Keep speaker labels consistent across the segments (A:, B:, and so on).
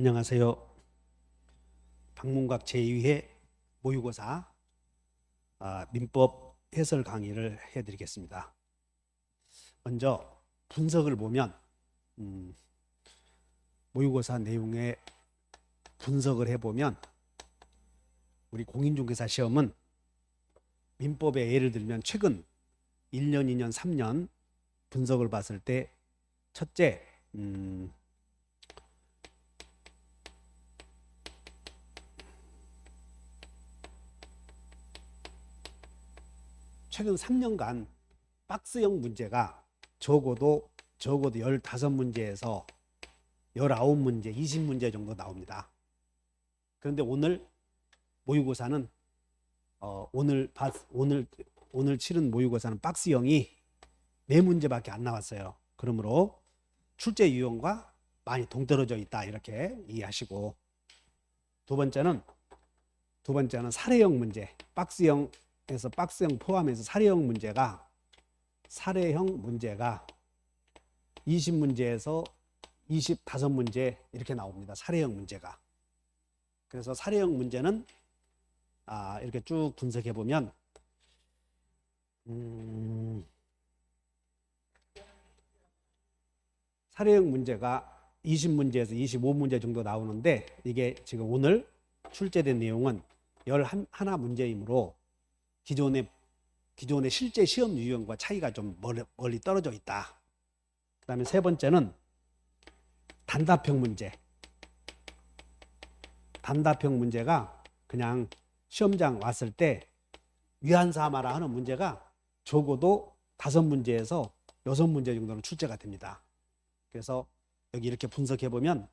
A: 안녕하세요. 방문각 제2회 모의고사 민법 해설 강의를 해드리겠습니다. 먼저 분석을 보면 모의고사 내용의 분석을 해보면 우리 공인중개사 시험은 민법에 예를 들면 최근 1년, 2년, 3년 분석을 봤을 때 첫째, 최근 3년간 박스형 문제가 적어도 15문제에서 19문제, 20문제 정도 나옵니다. 그런데 오늘 모의고사는 오늘 치른 모의고사는 박스형이 4문제밖에 안 나왔어요. 그러므로 출제 유형과 많이 동떨어져 있다 이렇게 이해하시고, 두 번째는 사례형 문제, 박스형에서 박스형 포함해서 사례형 문제가 20문제에서 25문제 이렇게 나옵니다. 사례형 문제가. 그래서 사례형 문제는 이렇게 쭉 분석해 보면 사례형 문제가 20문제에서 25문제 정도 나오는데, 이게 지금 오늘 출제된 내용은 11문제이므로 기존의 실제 시험 유형과 차이가 좀 멀리 떨어져 있다. 그 다음에 세 번째는 단답형 문제. 단답형 문제가 그냥 시험장 왔을 때 위안 삼아라 하는 문제가 적어도 5문제에서 6문제 정도는 출제가 됩니다. 그래서 여기 이렇게 분석해 보면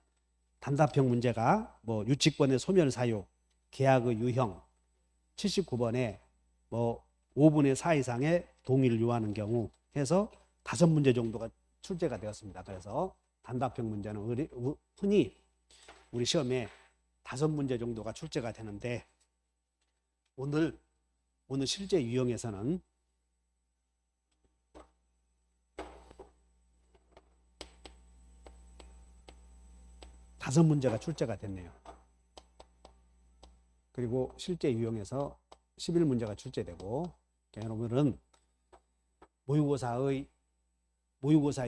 A: 단답형 문제가 유치권의 소멸 사유, 계약의 유형, 79번에 5분의 4 이상의 동의를 요하는 경우 해서 5문제 정도가 출제가 되었습니다. 그래서 단답형 문제는 흔히 우리 시험에 5문제 정도가 출제가 되는데, 오늘 실제 유형에서는 5문제가 출제가 됐네요. 그리고 실제 유형에서 11문제가 출제되고, 여러분은 모의고사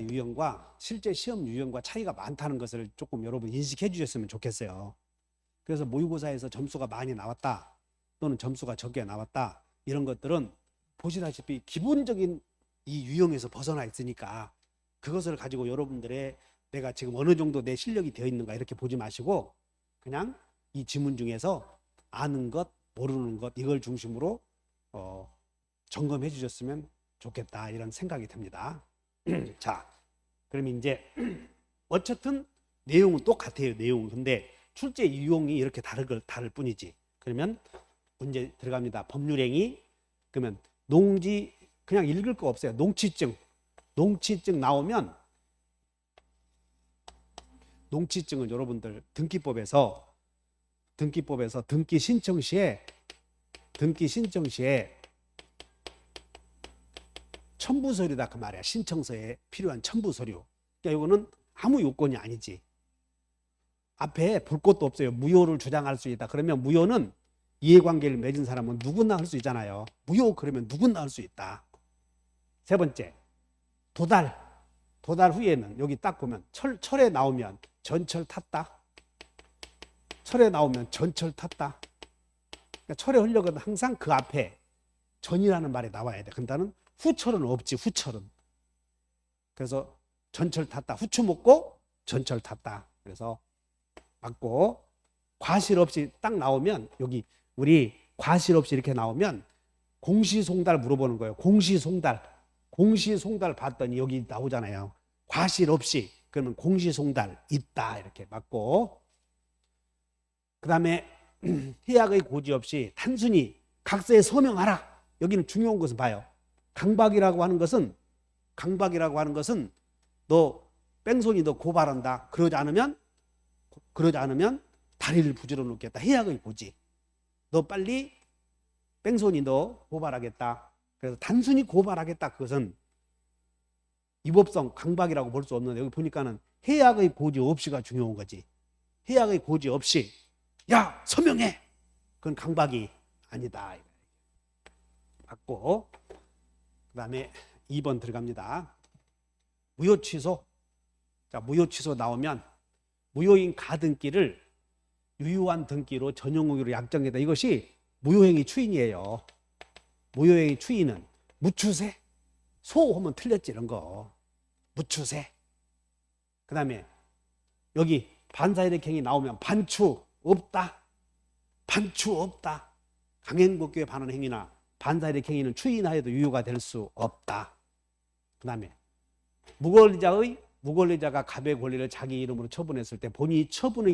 A: 유형과 실제 시험 유형과 차이가 많다는 것을 조금 여러분 인식해 주셨으면 좋겠어요. 그래서 모의고사에서 점수가 많이 나왔다 또는 점수가 적게 나왔다, 이런 것들은 보시다시피 기본적인 이 유형에서 벗어나 있으니까 그것을 가지고 여러분들의 내가 지금 어느 정도 내 실력이 되어 있는가 이렇게 보지 마시고, 그냥 이 지문 중에서 아는 것, 모르는 것, 이걸 중심으로 점검해 주셨으면 좋겠다, 이런 생각이 듭니다. 자, 그럼 이제 어쨌든 내용은 똑같아요. 내용은. 근데 출제 유형이 이렇게 다를 뿐이지. 그러면 문제 들어갑니다. 법률행위. 그러면 농지, 그냥 읽을 거 없어요. 농취증 나오면, 농취증은 여러분들 등기법에서 등기 신청 시에 첨부 서류다 그 말이야. 신청서에 필요한 첨부 서류. 그러니까 이거는 아무 요건이 아니지. 앞에 볼 것도 없어요. 무효를 주장할 수 있다. 그러면 무효는 이해관계를 맺은 사람은 누구나 할 수 있잖아요. 무효 그러면 누구나 할 수 있다. 세 번째, 도달 후에는 여기 딱 보면 철에 나오면 전철 탔다. 철에 나오면 전철 탔다. 그러니까 철에 흘려거든 항상 그 앞에 전이라는 말이 나와야 돼. 근데는 후철은 없지. 후철은. 그래서 전철 탔다. 후추 먹고 전철 탔다. 그래서 맞고, 과실 없이 딱 나오면, 여기 우리 과실 없이 이렇게 나오면 공시송달 물어보는 거예요. 공시송달 봤더니 여기 나오잖아요. 과실 없이, 그러면 공시송달 있다, 이렇게 맞고, 그 다음에 해약의 고지 없이 단순히 각서에 서명하라. 여기는 중요한 것은 봐요. 강박이라고 하는 것은 너 뺑소니 너 고발한다. 그러지 않으면 다리를 부지러 놓겠다. 해약의 고지. 너 빨리 뺑소니 너 고발하겠다. 그래서 단순히 고발하겠다. 그것은 위법성 강박이라고 볼 수 없는데, 여기 보니까는 해약의 고지 없이가 중요한 거지. 해약의 고지 없이 야 서명해, 그건 강박이 아니다 맞고. 그 다음에 2번 들어갑니다. 무효 취소. 자, 무효 취소 나오면 무효인 가등기를 유효한 등기로 전용의로 약정했다. 이것이 무효행위 추인이에요. 무효행위 추인은 무추세, 소 하면 틀렸지 이런 거. 무추세. 그 다음에 여기 반사이득행위 나오면 반추 없다. 반추 없다. 강행법규에 반하는 행위나 반사이득행위는 추인하여도 유효가 될 수 없다. 그 다음에 무권리자가 갑의 권리를 자기 이름으로 처분했을 때 본인이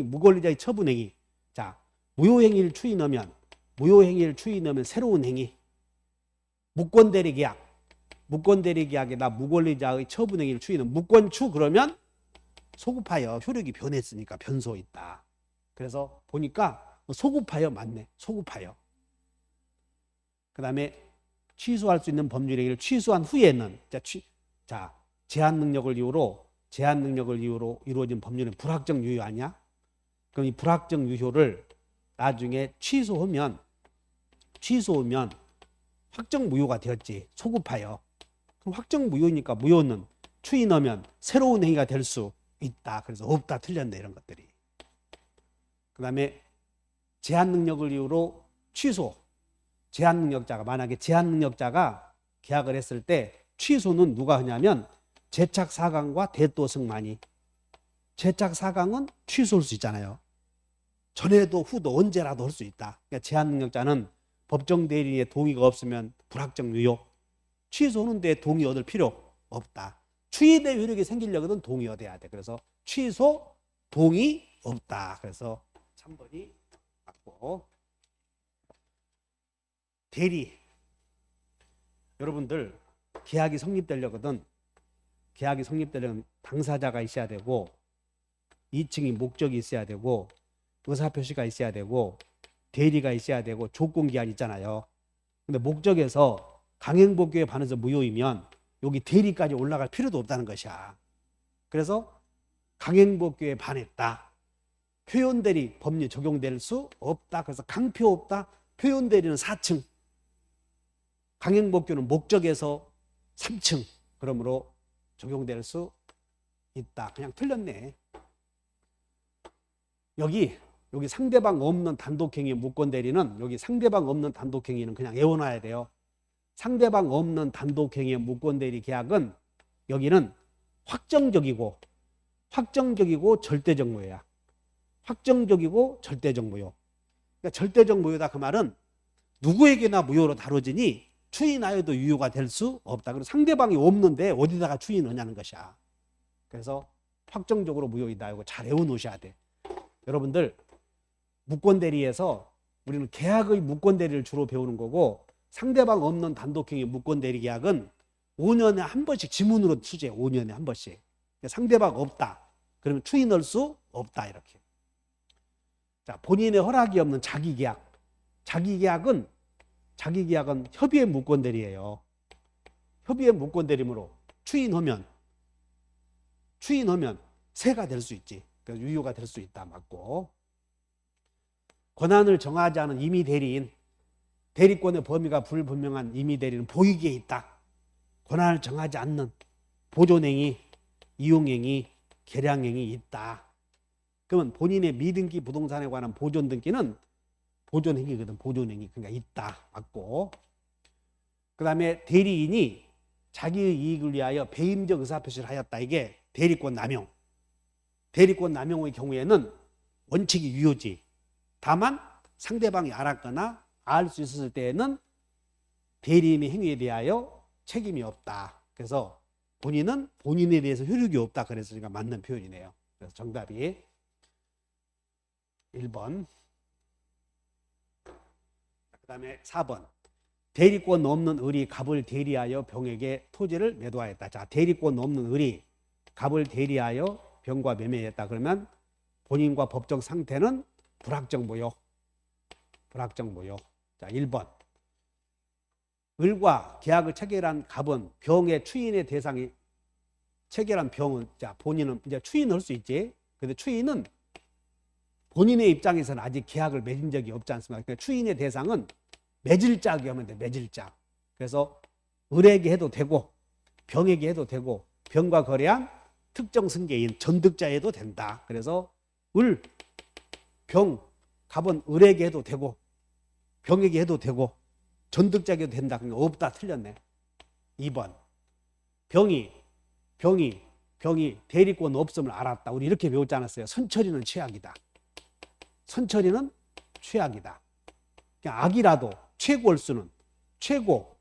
A: 무권리자의 처분행위. 자, 무효행위를 추인하면 새로운 행위. 무권대리계약에다 무권리자의 처분행위를 추인하면 무권추, 그러면 소급하여 효력이 변했으니까 변소 있다. 그래서 보니까 소급하여 맞네. 소급하여. 그 다음에 취소할 수 있는 법률행위를 취소한 후에는 제한 능력을 이유로 이루어진 법률은 불확정 유효 아니야? 그럼 이 불확정 유효를 나중에 취소하면 확정 무효가 되었지. 소급하여. 그럼 확정 무효니까 무효는 추인하면 새로운 행위가 될 수 있다. 그래서 없다, 틀렸네 이런 것들이. 그 다음에 제한 능력을 이유로 취소. 만약에 제한 능력자가 계약을 했을 때 취소는 누가 하냐면 제착사강과 대또승만이. 제착사강은 취소할 수 있잖아요. 전에도 후도 언제라도 할 수 있다. 그러니까 제한 능력자는 법정 대리인의 동의가 없으면 불확정 유효. 취소는 내 동의 얻을 필요 없다. 추인의 효력이 생기려거든 동의 얻어야 돼. 그래서 취소, 동의 없다. 그래서 3번이 맞고. 대리. 여러분들 계약이 성립되려거든 당사자가 있어야 되고 2층이 목적이 있어야 되고 의사표시가 있어야 되고 대리가 있어야 되고 조건기한 있잖아요. 근데 목적에서 강행법규에 반해서 무효이면 여기 대리까지 올라갈 필요도 없다는 것이야. 그래서 강행법규에 반했다. 표현대리 법률 적용될 수 없다. 그래서 강표 없다. 표현대리는 4층. 강행법규는 목적에서 3층. 그러므로 적용될 수 있다. 그냥 틀렸네. 여기 상대방 없는 단독행위 무권대리는 여기 상대방 없는 단독행위는 그냥 외워놔야 돼요. 상대방 없는 단독행위 무권대리 계약은 여기는 확정적이고 절대적 무효야. 확정적이고 절대적 무효. 그러니까 절대적 무효다 그 말은 누구에게나 무효로 다뤄지니 추인하여도 유효가 될 수 없다. 그리고 상대방이 없는데 어디다가 추인하냐는 것이야. 그래서 확정적으로 무효이다. 이거 잘 외워놓으셔야 돼. 여러분들 무권대리에서 우리는 계약의 무권대리를 주로 배우는 거고 상대방 없는 단독행위 무권대리 계약은 5년에 한 번씩 지문으로 수재해. 5년에 한 번씩. 상대방 없다. 그러면 추인할 수 없다. 이렇게. 자, 본인의 허락이 없는 자기계약. 자기계약은 협의의 무권대리예요. 협의의 무권대리므로 추인하면 세가 될 수 있지. 그래서 유효가 될 수 있다. 맞고. 권한을 정하지 않은 임의 대리인, 대리권의 범위가 불분명한 임의 대리는 보이기에 있다. 권한을 정하지 않는 보존행위, 이용행위, 계량행위 있다. 그러면 본인의 미등기 부동산에 관한 보존등기는 보존행위거든. 보존행위. 그러니까 있다. 맞고. 그 다음에 대리인이 자기의 이익을 위하여 배임적 의사표시를 하였다. 이게 대리권 남용. 대리권 남용의 경우에는 원칙이 유효지. 다만 상대방이 알았거나 알 수 있었을 때에는 대리인의 행위에 대하여 책임이 없다. 그래서 본인은 본인에 대해서 효력이 없다. 그래서 맞는 표현이네요. 그래서 정답이 1번. 그 다음에 4번. 대리권 없는 을이 갑을 대리하여 병에게 토지를 매도하였다. 자, 대리권 없는 을이 갑을 대리하여 병과 매매했다. 그러면 본인과 법적 상태는 불확정 무효. 자, 1번. 을과 계약을 체결한 갑은 병의 추인의 대상이 체결한 병은 자, 본인은 이제 추인할 수 있지. 근데 추인은 본인의 입장에서는 아직 계약을 맺은 적이 없지 않습니까? 그러니까 추인의 대상은 맺을 짝이 하면 돼. 맺을 짝. 그래서 을에게 해도 되고 병에게 해도 되고 병과 거래한 특정 승계인 전득자에도 된다. 그래서 을, 병, 갑은 을에게 해도 되고 병에게 해도 되고 전득자에게 해도 된다. 그러니까 없다. 틀렸네. 2번. 병이 대리권 없음을 알았다. 우리 이렇게 배웠지 않았어요? 선처리는 최악이다. 선처리는 최악이다. 그냥 악이라도 최고일 수는 최고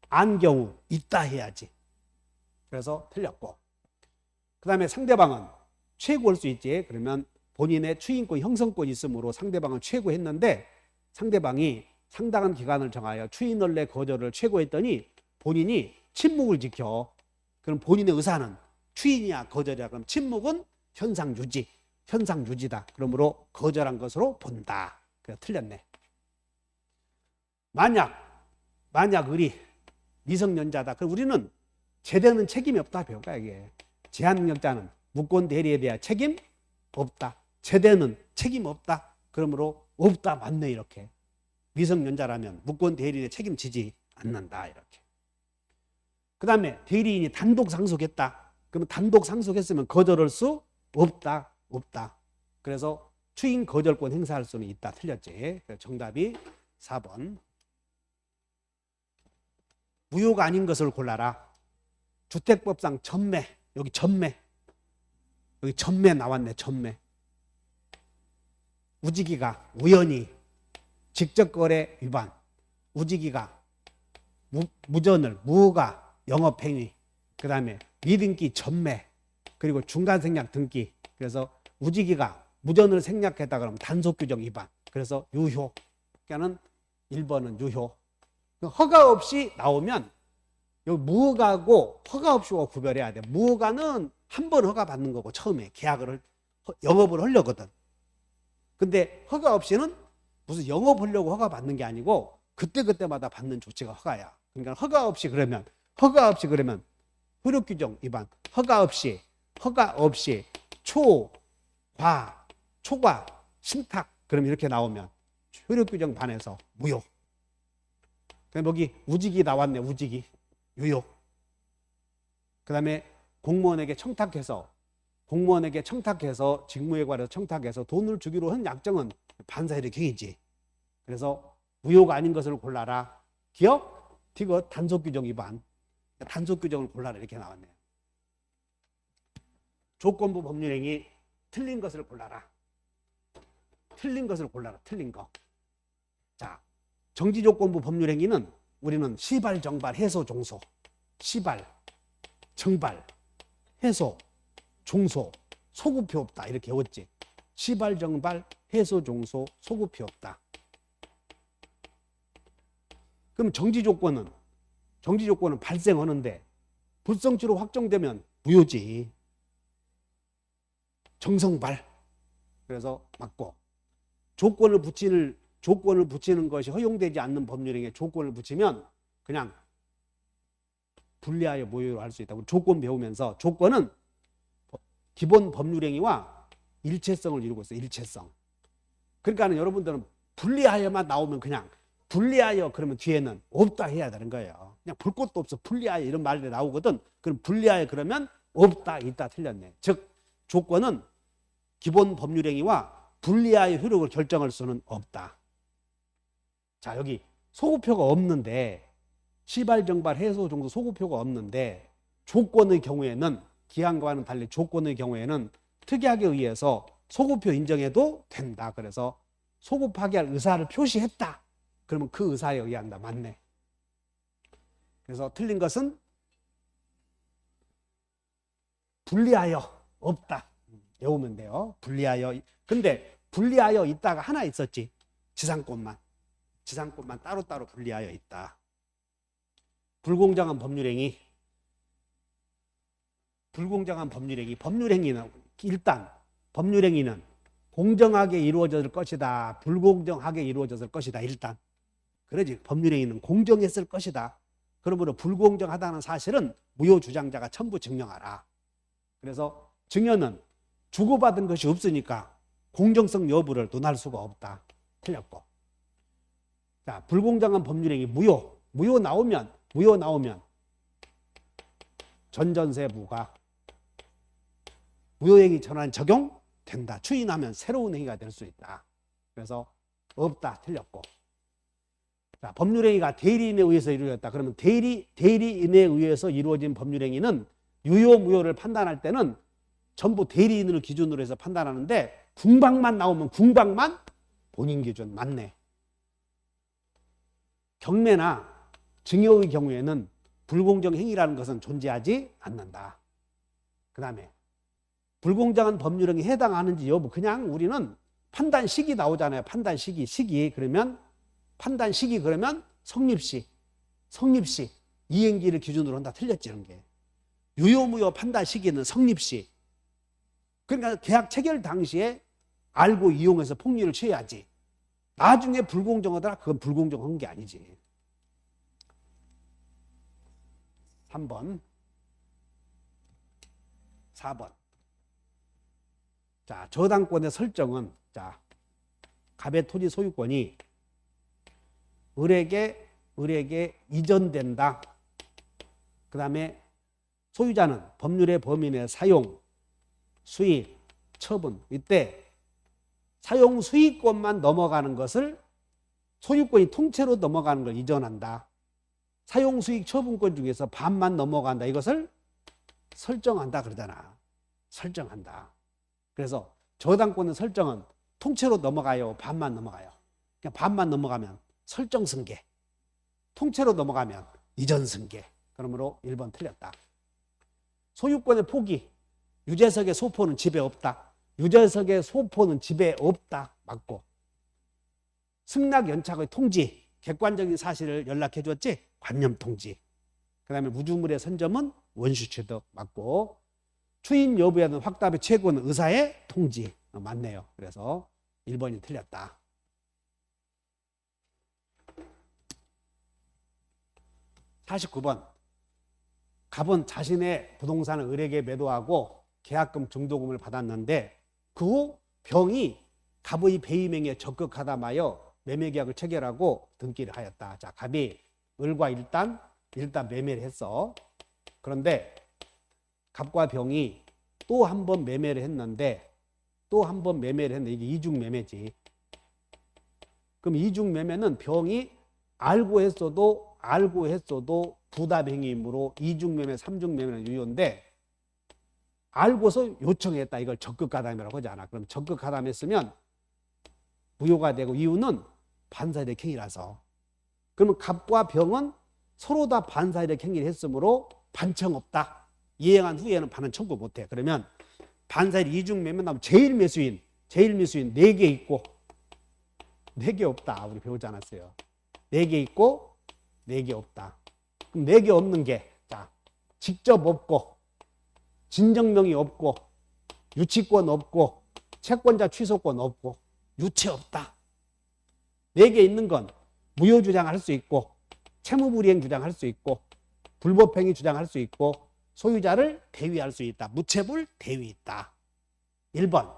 A: 안 경우 있다 해야지. 그래서 틀렸고. 그 다음에 상대방은 최고일 수 있지. 그러면 본인의 추인권 형성권이 있으므로 상대방은 최고했는데 상대방이 상당한 기간을 정하여 추인원래 거절을 최고했더니 본인이 침묵을 지켜. 그럼 본인의 의사는 추인이야 거절이야. 그럼 침묵은 현상 유지다. 그러므로 거절한 것으로 본다. 그래서 틀렸네. 만약 을이 미성년자다. 그럼 우리는 제대는 책임이 없다 배울까 이게. 제한능력자는 무권 대리에 대한 책임 없다. 제대는 책임 없다. 그러므로 없다 맞네 이렇게. 미성년자라면 무권 대리에 책임지지 않는다 이렇게. 그 다음에 대리인이 단독 상속했다. 그러면 단독 상속했으면 거절할 수 없다. 그래서 추인 거절권 행사할 수는 있다. 틀렸지. 정답이 4번. 무효가 아닌 것을 골라라. 주택법상 전매. 여기 전매 나왔네. 전매. 우지기가 우연히 직접거래 위반. 우지기가 무전을 무허가 영업행위. 그 다음에 미등기 전매. 그리고 중간생략 등기. 그래서 우지기가 무전을 생략했다 그러면 단속규정 위반. 그래서 유효. 그러니까는 1번은 유효. 허가 없이 나오면 여기 무허가고 허가 없이가 구별해야 돼. 무허가는 한 번 허가 받는 거고 처음에 계약을 영업을 하려거든. 근데 허가 없이는 무슨 영업하려고 허가 받는 게 아니고 그때마다 받는 조치가 허가야. 그러니까 허가 없이 그러면 효력규정 위반. 허가 없이 초과 신탁 그럼 이렇게 나오면 효력규정 반해서 무효. 여기 우직이 나왔네. 우직이 유효. 그 다음에 공무원에게 청탁해서 직무에 관해서 청탁해서 돈을 주기로 한 약정은 반사일의 경이지. 그래서 무효가 아닌 것을 골라라. 기억? 디귿 단속규정 위반. 단속규정을 골라라 이렇게 나왔네요. 조건부 법률행위 틀린 것을 골라라. 틀린 거. 자, 정지조건부 법률행위는 우리는 시발, 정발, 해소, 종소. 시발, 정발, 해소, 종소, 소급표 없다 이렇게 외웠지. 시발, 정발, 해소, 종소, 소급표 없다. 그럼 정지조건은 발생하는데 불성취로 확정되면 무효지. 정성발. 그래서 맞고. 조건을 붙이는 것이 허용되지 않는 법률행위에 조건을 붙이면 그냥 분리하여 무효로 할 수 있다고. 조건 배우면서 조건은 기본 법률행위와 일체성을 이루고 있어요. 일체성. 그러니까 여러분들은 분리하여만 나오면 그냥 분리하여 그러면 뒤에는 없다 해야 되는 거예요. 그냥 볼 것도 없어. 분리하여 이런 말이 나오거든. 그럼 분리하여 그러면 없다, 있다 틀렸네. 즉 조건은 기본 법률행위와 분리하여 효력을 결정할 수는 없다. 자, 여기 소급표가 없는데 시발, 정발, 해소, 종소 소급표가 없는데 조건의 경우에는 기한과는 달리 조건의 경우에는 특약에 의해서 소급표 인정해도 된다. 그래서 소급하게 할 의사를 표시했다. 그러면 그 의사에 의한다. 맞네. 그래서 틀린 것은 분리하여 없다. 외우면 돼요. 분리하여. 근데 분리하여 있다가 하나 있었지. 지상권만 따로따로 분리하여 있다. 불공정한 법률행위. 법률행위는 일단 법률행위는 공정하게 이루어졌을 것이다. 불공정하게 이루어졌을 것이다. 일단. 그러지. 법률행위는 공정했을 것이다. 그러므로 불공정하다는 사실은 무효 주장자가 첨부 증명하라. 그래서 증여는 주고받은 것이 없으니까 공정성 여부를 논할 수가 없다. 틀렸고. 자, 불공정한 법률행위 무효 나오면 전전세 부과 무효행위 전환 적용된다. 추인하면 새로운 행위가 될 수 있다. 그래서 없다. 틀렸고. 자, 법률행위가 대리인에 의해서 이루어졌다. 그러면 대리인에 의해서 이루어진 법률행위는 유효 무효를 판단할 때는 전부 대리인을 기준으로 해서 판단하는데 궁박만 나오면 궁박만 본인 기준 맞네. 경매나 증여의 경우에는 불공정 행위라는 것은 존재하지 않는다. 그 다음에 불공정한 법률행위에 해당하는지 여부 그냥 우리는 판단 시기 나오잖아요. 판단 시기 그러면 판단 시기 그러면 성립시 이행기를 기준으로 한다. 틀렸지 이런 게. 유효무효 판단 시기는 성립시. 그러니까 계약 체결 당시에 알고 이용해서 폭리를 취해야지. 나중에 불공정하더라. 그건 불공정한 게 아니지. 3번 4번. 자, 저당권의 설정은 자, 갑의 토지 소유권이 을에게 이전된다. 그 다음에 소유자는 법률의 범위 내 사용, 수익, 처분 이때 사용 수익권만 넘어가는 것을 소유권이 통째로 넘어가는 걸 이전한다. 사용 수익 처분권 중에서 반만 넘어간다. 이것을 설정한다 그러잖아. 설정한다. 그래서 저당권의 설정은 통째로 넘어가요. 반만 넘어가요. 그냥 반만 넘어가면 설정 승계. 통째로 넘어가면 이전 승계. 그러므로 1번 틀렸다. 소유권의 포기. 유재석의 소포는 집에 없다. 유재석의 소포는 집에 없다. 맞고. 승낙 연착의 통지. 객관적인 사실을 연락해 줬지. 관념 통지. 그 다음에 무주물의 선점은 원수 취득. 맞고. 추인 여부에 대한 확답의 최고는 의사의 통지. 맞네요. 그래서 1번이 틀렸다. 49번. 갑은 자신의 부동산을 을에게 매도하고 계약금 증도금을 받았는데 그 후 병이 갑의 배임행위에 적극하다마여 매매계약을 체결하고 등기를 하였다. 자, 갑이 을과 일단 매매를 했어. 그런데 갑과 병이 또 한 번 매매를 했는데 이게 이중 매매지. 그럼 이중 매매는 병이 알고 했어도 부답행위이므로 이중 매매, 삼중 매매는 유효인데 알고서 요청했다. 이걸 적극가담이라고 하지 않아. 그럼 적극가담했으면 무효가 되고 이유는 반사이득 행위라서. 그러면 갑과 병은 서로 다 반사이득 행위를 했으므로 반청 없다. 이행한 후에는 반은 청구 못해. 그러면 반사이득 이중 매매 나오면 제일 매수인 4개 있고 4개 없다. 우리 배우지 않았어요. 4개 있고 4개 없다. 그럼 4개 없는 게 자, 직접 없고 진정명이 없고 유치권 없고 채권자 취소권 없고 유체 없다. 4개 있는 건 무효 주장할 수 있고 채무불이행 주장할 수 있고 불법행위 주장할 수 있고 소유자를 대위할 수 있다. 무채불 대위 있다. 1번.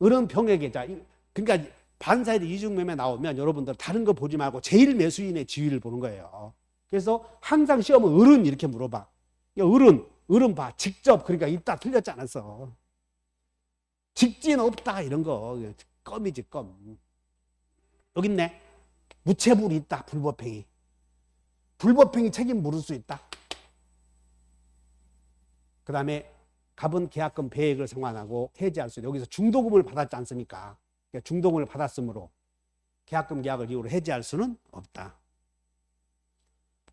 A: 을은 병에게 자 그러니까 반사이득 이중매매 나오면 여러분들 다른 거 보지 말고 제일 매수인의 지위를 보는 거예요. 그래서 항상 시험은 을은 이렇게 물어봐. 을은 봐. 직접 그러니까 있다 틀렸지 않았어. 직진 없다 이런 거 껌이지 껌. 여기 있네. 무채불이 있다. 불법행위. 불법행위 책임 물을 수 있다. 그 다음에 갑은 계약금 배액을 상환하고 해지할 수 있다. 여기서 중도금을 받았지 않습니까? 그러니까 중도금을 받았으므로 계약금 계약을 이후로 해지할 수는 없다.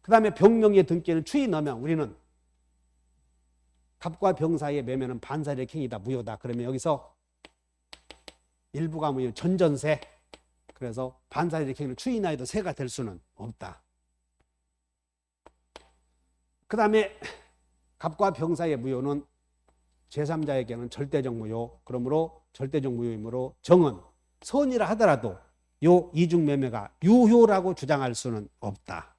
A: 그 다음에 병명의 등기는 추이 넣으면 우리는 갑과 병 사이의 매매는 반사이득 행위다. 무효다. 그러면 여기서 일부가 무효 전전세. 그래서 반사이득 행위를 추인하여도 세가 될 수는 없다. 그 다음에 갑과 병 사이의 무효는 제3자에게는 절대적 무효. 그러므로 절대적 무효이므로 정은 선이라 하더라도 요 이중 매매가 유효라고 주장할 수는 없다.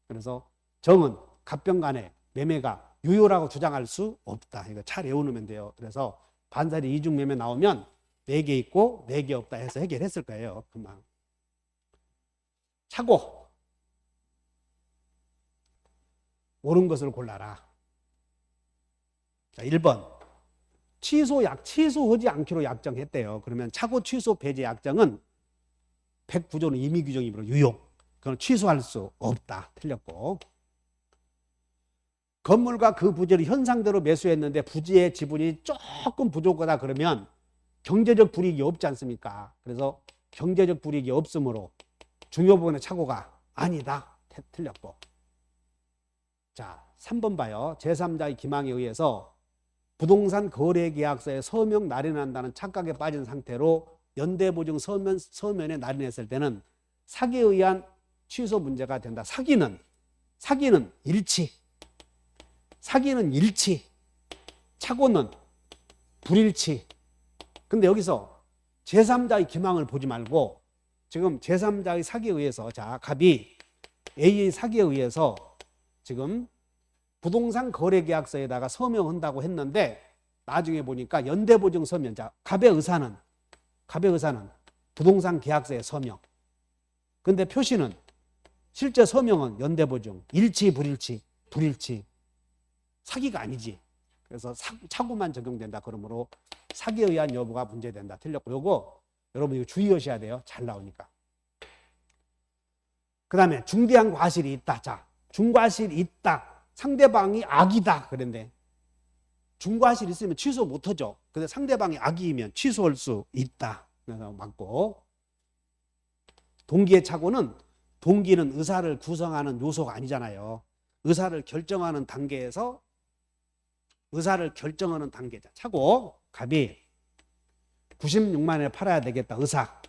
A: 그래서 정은 갑병 간의 매매가 유효라고 주장할 수 없다. 이거 잘 외워놓으면 돼요. 그래서 반사이득 이중 매매 나오면 4개 있고 4개 없다 해서 해결했을 거예요. 금방. 차고 옳은 것을 골라라. 자, 1번 취소하지 않기로 약정했대요. 그러면 차고 취소 배제 약정은 109조는 임의 규정이므로 유효. 그건 취소할 수 없다. 틀렸고. 건물과 그 부지를 현상대로 매수했는데 부지의 지분이 조금 부족하다 그러면 경제적 불이익이 없지 않습니까? 그래서 경제적 불이익이 없으므로 중요 부분의 착오가 아니다. 틀렸고. 자, 3번 봐요. 제3자의 기망에 의해서 부동산 거래계약서에 서명 날인한다는 착각에 빠진 상태로 연대보증 서면에 날인했을 때는 사기에 의한 취소 문제가 된다. 사기는 일치. 사기는 일치. 착오는 불일치. 근데 여기서 제3자의 기망을 보지 말고 지금 제3자의 사기에 의해서 자, 갑이 A의 사기에 의해서 지금 부동산 거래계약서에다가 서명한다고 했는데 나중에 보니까 연대보증 서면 자, 갑의 의사는 부동산 계약서에 서명. 근데 표시는 실제 서명은 연대보증. 일치 불일치. 사기가 아니지. 그래서 착오만 적용된다. 그러므로 사기에 의한 여부가 문제된다. 틀렸고 요거 여러분 이거 주의하셔야 돼요. 잘 나오니까. 그 다음에 중대한 과실이 있다. 자, 중과실이 있다. 상대방이 악이다. 그런데 중과실 있으면 취소 못하죠. 근데 상대방이 악이면 취소할 수 있다. 그래서 맞고. 동기의 착오는 동기는 의사를 구성하는 요소가 아니잖아요. 의사를 결정하는 단계에서 의사를 결정하는 단계자. 착오. 갑이 96만 원에 팔아야 되겠다. 의사.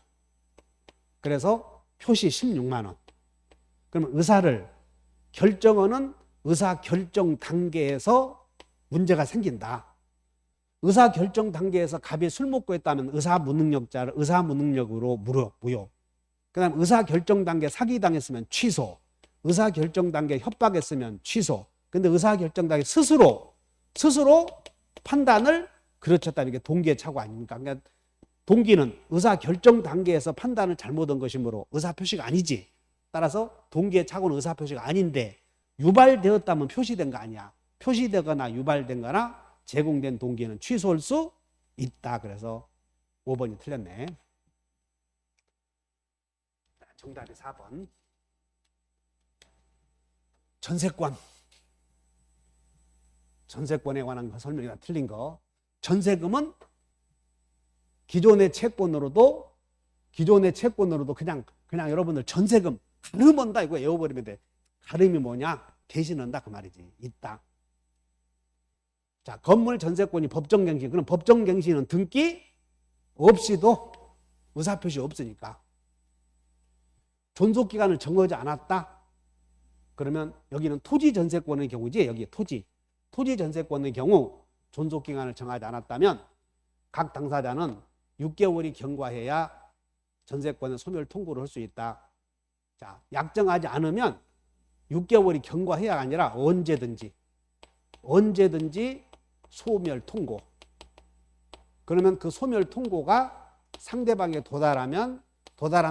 A: 그래서 표시 16만 원. 그러면 의사를 결정하는 의사 결정 단계에서 문제가 생긴다. 의사 결정 단계에서 갑이 술 먹고 했다면 의사 무능력으로 무효. 그다음 의사 결정 단계 사기 당했으면 취소. 의사 결정 단계 협박했으면 취소. 근데 의사 결정 단계 스스로 판단을 그르쳤다는 게 동기의 착오 아닙니까? 그러니까 동기는 의사 결정 단계에서 판단을 잘못한 것이므로 의사 표시가 아니지. 따라서 동기의 착오는 의사 표시가 아닌데 유발되었다면 표시된 거 아니야. 표시되거나 유발된 거나 제공된 동기는 취소할 수 있다. 그래서 5번이 틀렸네. 정답이 4번. 전세권에 관한 설명이 다 틀린 거. 전세금은 기존의 채권으로도 그냥 여러분들 전세금 가름한다 이거 외워버리면 돼. 가름이 뭐냐? 대신한다 그 말이지. 있다. 자, 건물 전세권이 법정갱신. 그럼 법정갱신은 등기 없이도 의사표시 없으니까. 존속기간을 정하지 않았다. 그러면 여기는 토지 전세권의 경우지. 여기 토지 전세권의 경우 존속기간을 정하지 않았다면 각 당사자는 6개월이 경과해야 전세권의 소멸 통고를 할 수 있다. 자, 약정하지 않으면 6개월이 경과해야 아니라 언제든지 소멸 통고. 그러면 그 소멸 통고가 상대방에 도달한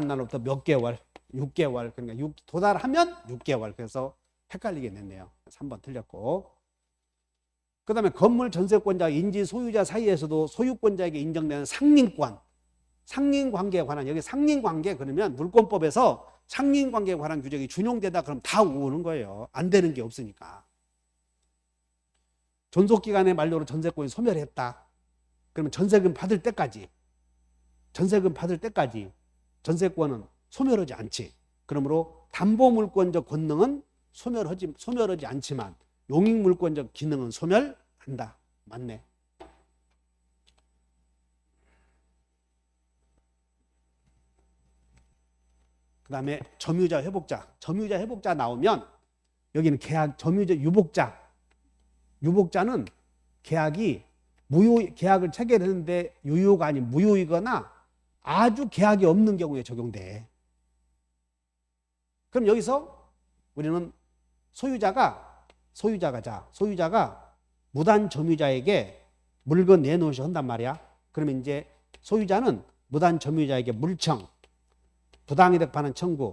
A: 날로부터 몇 개월? 6개월. 그러니까 도달하면 6개월. 그래서 헷갈리게 됐네요. 3번 틀렸고. 그 다음에 건물 전세권자 인지 소유자 사이에서도 소유권자에게 인정되는 상린관계에 관한 여기 상린관계 그러면 물권법에서 상린관계에 관한 규정이 준용되다 그럼 다 오는 거예요. 안 되는 게 없으니까. 존속기간의 만료로 전세권이 소멸했다. 그러면 전세금 받을 때까지 전세권은 소멸하지 않지. 그러므로 담보물권적 권능은 소멸하지 않지만 용익물권적 기능은 소멸한다. 맞네. 그 다음에 점유자 회복자 나오면 여기는 계약 점유자 유복자는 계약을 체결했는데 유효가 아닌 무효이거나 아주 계약이 없는 경우에 적용돼. 그럼 여기서 우리는 소유자가 무단 점유자에게 물건 내놓으셔 한단 말이야. 그러면 이제 소유자는 무단 점유자에게 물청, 부당이득 반환 청구,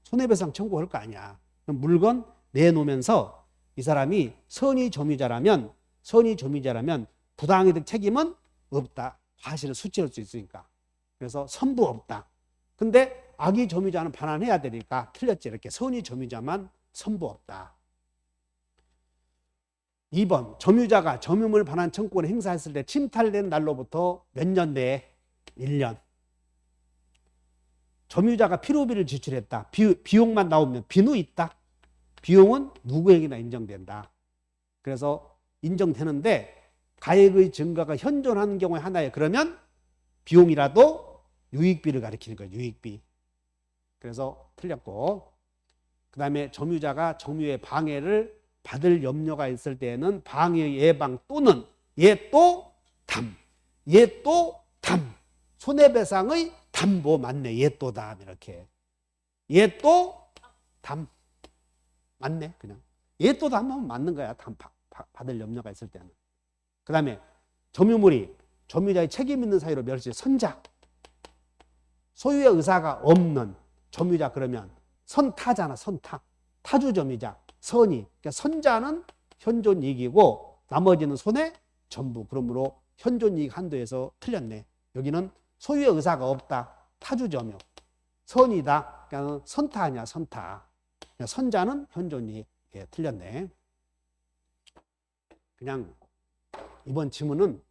A: 손해배상 청구할 거 아니야. 그럼 물건 내놓으면서 이 사람이 선의 점유자라면 부당이득 책임은 없다. 과실을 수취할 수 있으니까. 그래서 선부 없다. 근데 악의 점유자는 반환해야 되니까 틀렸지. 이렇게 선의 점유자만 선부 없다. 2번 점유자가 점유물 반환 청구권을 행사했을 때 침탈된 날로부터 몇 년 내에 1년. 점유자가 필요비를 지출했다. 비용만 나오면 비누 있다. 비용은 누구에게나 인정된다. 그래서 인정되는데 가액의 증가가 현존하는 경우에 하나에 그러면 비용이라도 유익비를 가리키는 거예요. 유익비. 그래서 틀렸고, 그 다음에 점유자가 점유의 방해를 받을 염려가 있을 때에는 방해 예방 또는 예또 담, 손해배상의 담보 맞네. 예또 담 이렇게 예또 담 맞네. 그냥 예또 담 하면 맞는 거야. 담 받을 염려가 있을 때는. 그 다음에 점유물이 점유자의 책임 있는 사유로 멸시 선자, 소유의 의사가 없는 점유자 그러면 선타잖아. 선타, 타주 점유자 선이. 그러니까 선자는 현존이익이고 나머지는 손해 전부. 그러므로 현존이익 한도에서 틀렸네. 여기는 소유의 의사가 없다. 타주 점유. 선이다. 그러니까 선타 아니야. 선타. 그러니까 선자는 현존이익. 예, 틀렸네. 그냥 이번 지문은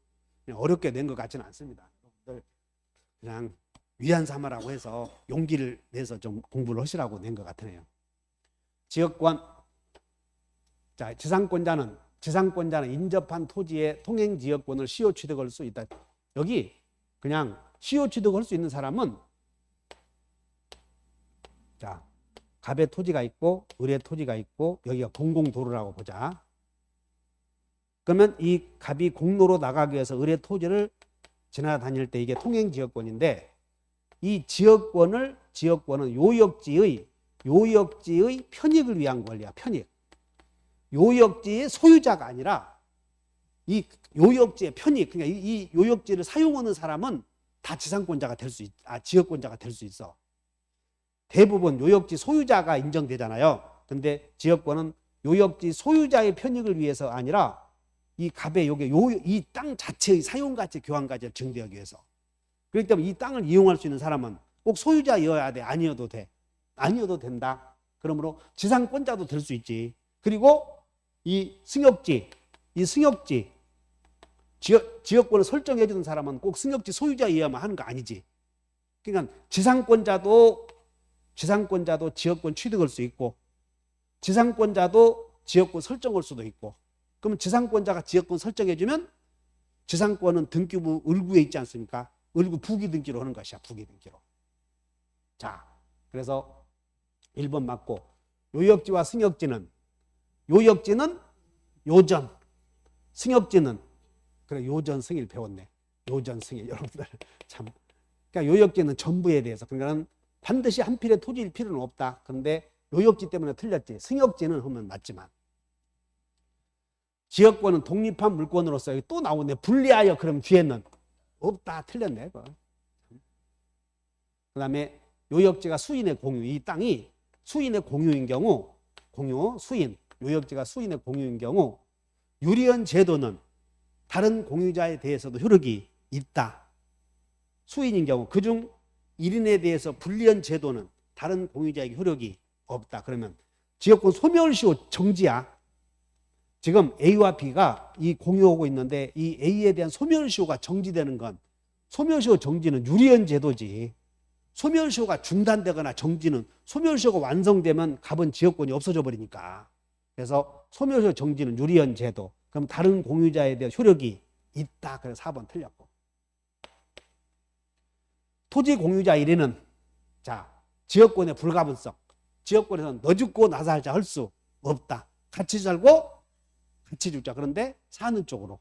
A: 그냥 어렵게 낸 것 같지는 않습니다. 그냥 위안 삼아라고 해서 용기를 내서 좀 공부를 하시라고 낸 것 같으네요. 지역권. 자, 지상권자는 인접한 토지의 통행지역권을 시효 취득할 수 있다. 여기 그냥 시효 취득할 수 있는 사람은 자, 갑의 토지가 있고 을의 토지가 있고 여기가 공공도로라고 보자. 그러면 이 갑이 공로로 나가기 위해서 을의 토지를 지나다닐 때 이게 통행지역권인데 이 지역권은 요역지의 편익을 위한 권리야. 편익. 요역지의 소유자가 아니라 이 요역지의 편익, 그러니까 이 요역지를 사용하는 사람은 다 지상권자가 될 수 지역권자가 될 수 있어. 대부분 요역지 소유자가 인정되잖아요. 근데 지역권은 요역지 소유자의 편익을 위해서 아니라 이 갑의 이 땅 자체의 사용 가치, 교환 가치를 증대하기 위해서. 그렇기 때문에 이 땅을 이용할 수 있는 사람은 꼭 소유자여야 돼. 아니어도 돼. 아니어도 된다. 그러므로 지상권자도 될 수 있지. 그리고 이 승역지 지역권을 설정해 주는 사람은 꼭 승역지 소유자여야만 하는 거 아니지. 그러니까 지상권자도 지역권 취득할 수 있고 지상권자도 지역권 설정할 수도 있고. 그러면 지상권자가 지역권 설정해 주면 지상권은 등기부 을구에 있지 않습니까? 을구 부기 등기로 하는 것이야. 부기 등기로. 자, 그래서 1번 맞고, 요역지와 승역지는 요전, 승역지는 그래 요전 승일 배웠네. 요전 승일 여러분들 참. 그러니까 요역지는 전부에 대해서 그러니까 반드시 한 필의 토지일 필요는 없다. 그런데 요역지 때문에 틀렸지. 승역지는 하면 맞지만. 지역권은 독립한 물권으로서 여기 또 나오네. 분리하여 그럼 뒤에는 없다. 틀렸네. 그 다음에 요역지가 수인의 공유. 이 땅이 수인의 공유인 경우 요역지가 수인의 공유인 경우 유리한 제도는 다른 공유자에 대해서도 효력이 있다. 수인인 경우 그중 1인에 대해서 불리한 제도는 다른 공유자에게 효력이 없다. 그러면 지역권 소멸시효 정지야. 지금 A와 B가 이 공유하고 있는데 이 A에 대한 소멸시효가 정지되는 건 소멸시효 정지는 유리한 제도지. 소멸시효가 중단되거나 정지는 소멸시효가 완성되면 갑은 지역권이 없어져 버리니까. 그래서 소멸시효 정지는 유리한 제도. 그럼 다른 공유자에 대한 효력이 있다. 그래서 4번 틀렸고. 토지 공유자 1위는 자, 지역권의 불가분성. 지역권에서는 너 죽고 나 살자 할 수 없다. 같이 살고 같이 죽자. 그런데 사는 쪽으로.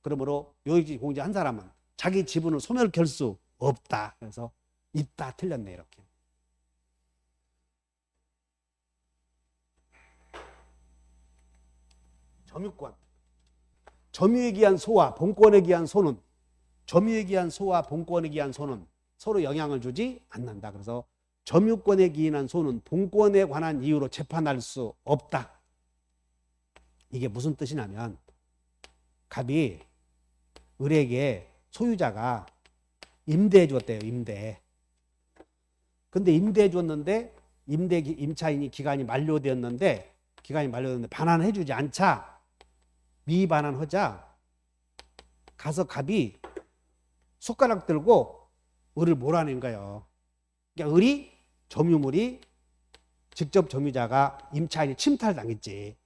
A: 그러므로 요역지 공유자 한 사람은 자기 지분을 소멸할 수 없다. 그래서 있다. 틀렸네. 이렇게. 점유권. 점유에 기한 소와 본권에 기한 소는 점유에 기한 소와 본권에 기한 소는 서로 영향을 주지 않는다. 그래서 점유권에 기인한 소는 본권에 관한 이유로 재판할 수 없다. 이게 무슨 뜻이냐면 갑이 을에게 소유자가 임대해 줬대요. 임대. 근데 임대해 줬는데 임차인이 기간이 만료되었는데 반환해 주지 않자 미반환하자 가서 갑이 손가락 들고 을을 몰아낸 거예요. 그러니까 을이 점유물이 직접 점유자가 임차인이 침탈당했지.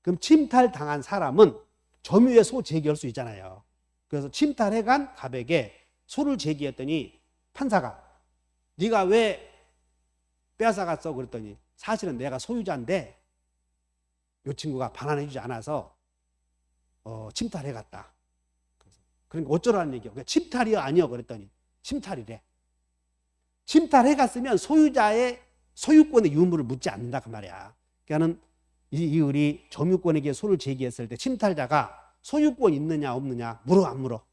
A: 그럼 침탈당한 사람은 점유의 소 제기할 수 있잖아요. 그래서 침탈해간 갑에게 소를 제기했더니 판사가 네가 왜 빼앗아갔어? 그랬더니 사실은 내가 소유자인데 이 친구가 반환해주지 않아서 침탈해갔다. 그러니까 어쩌라는 얘기야. 그러니까 침탈이야 아니요? 그랬더니 침탈이래. 침탈해갔으면 소유자의 소유권의 유무를 묻지 않는다 그 말이야. 그러니까는 이 을이 점유권에게 소를 제기했을 때 침탈자가 소유권 있느냐 없느냐 물어 안 물어?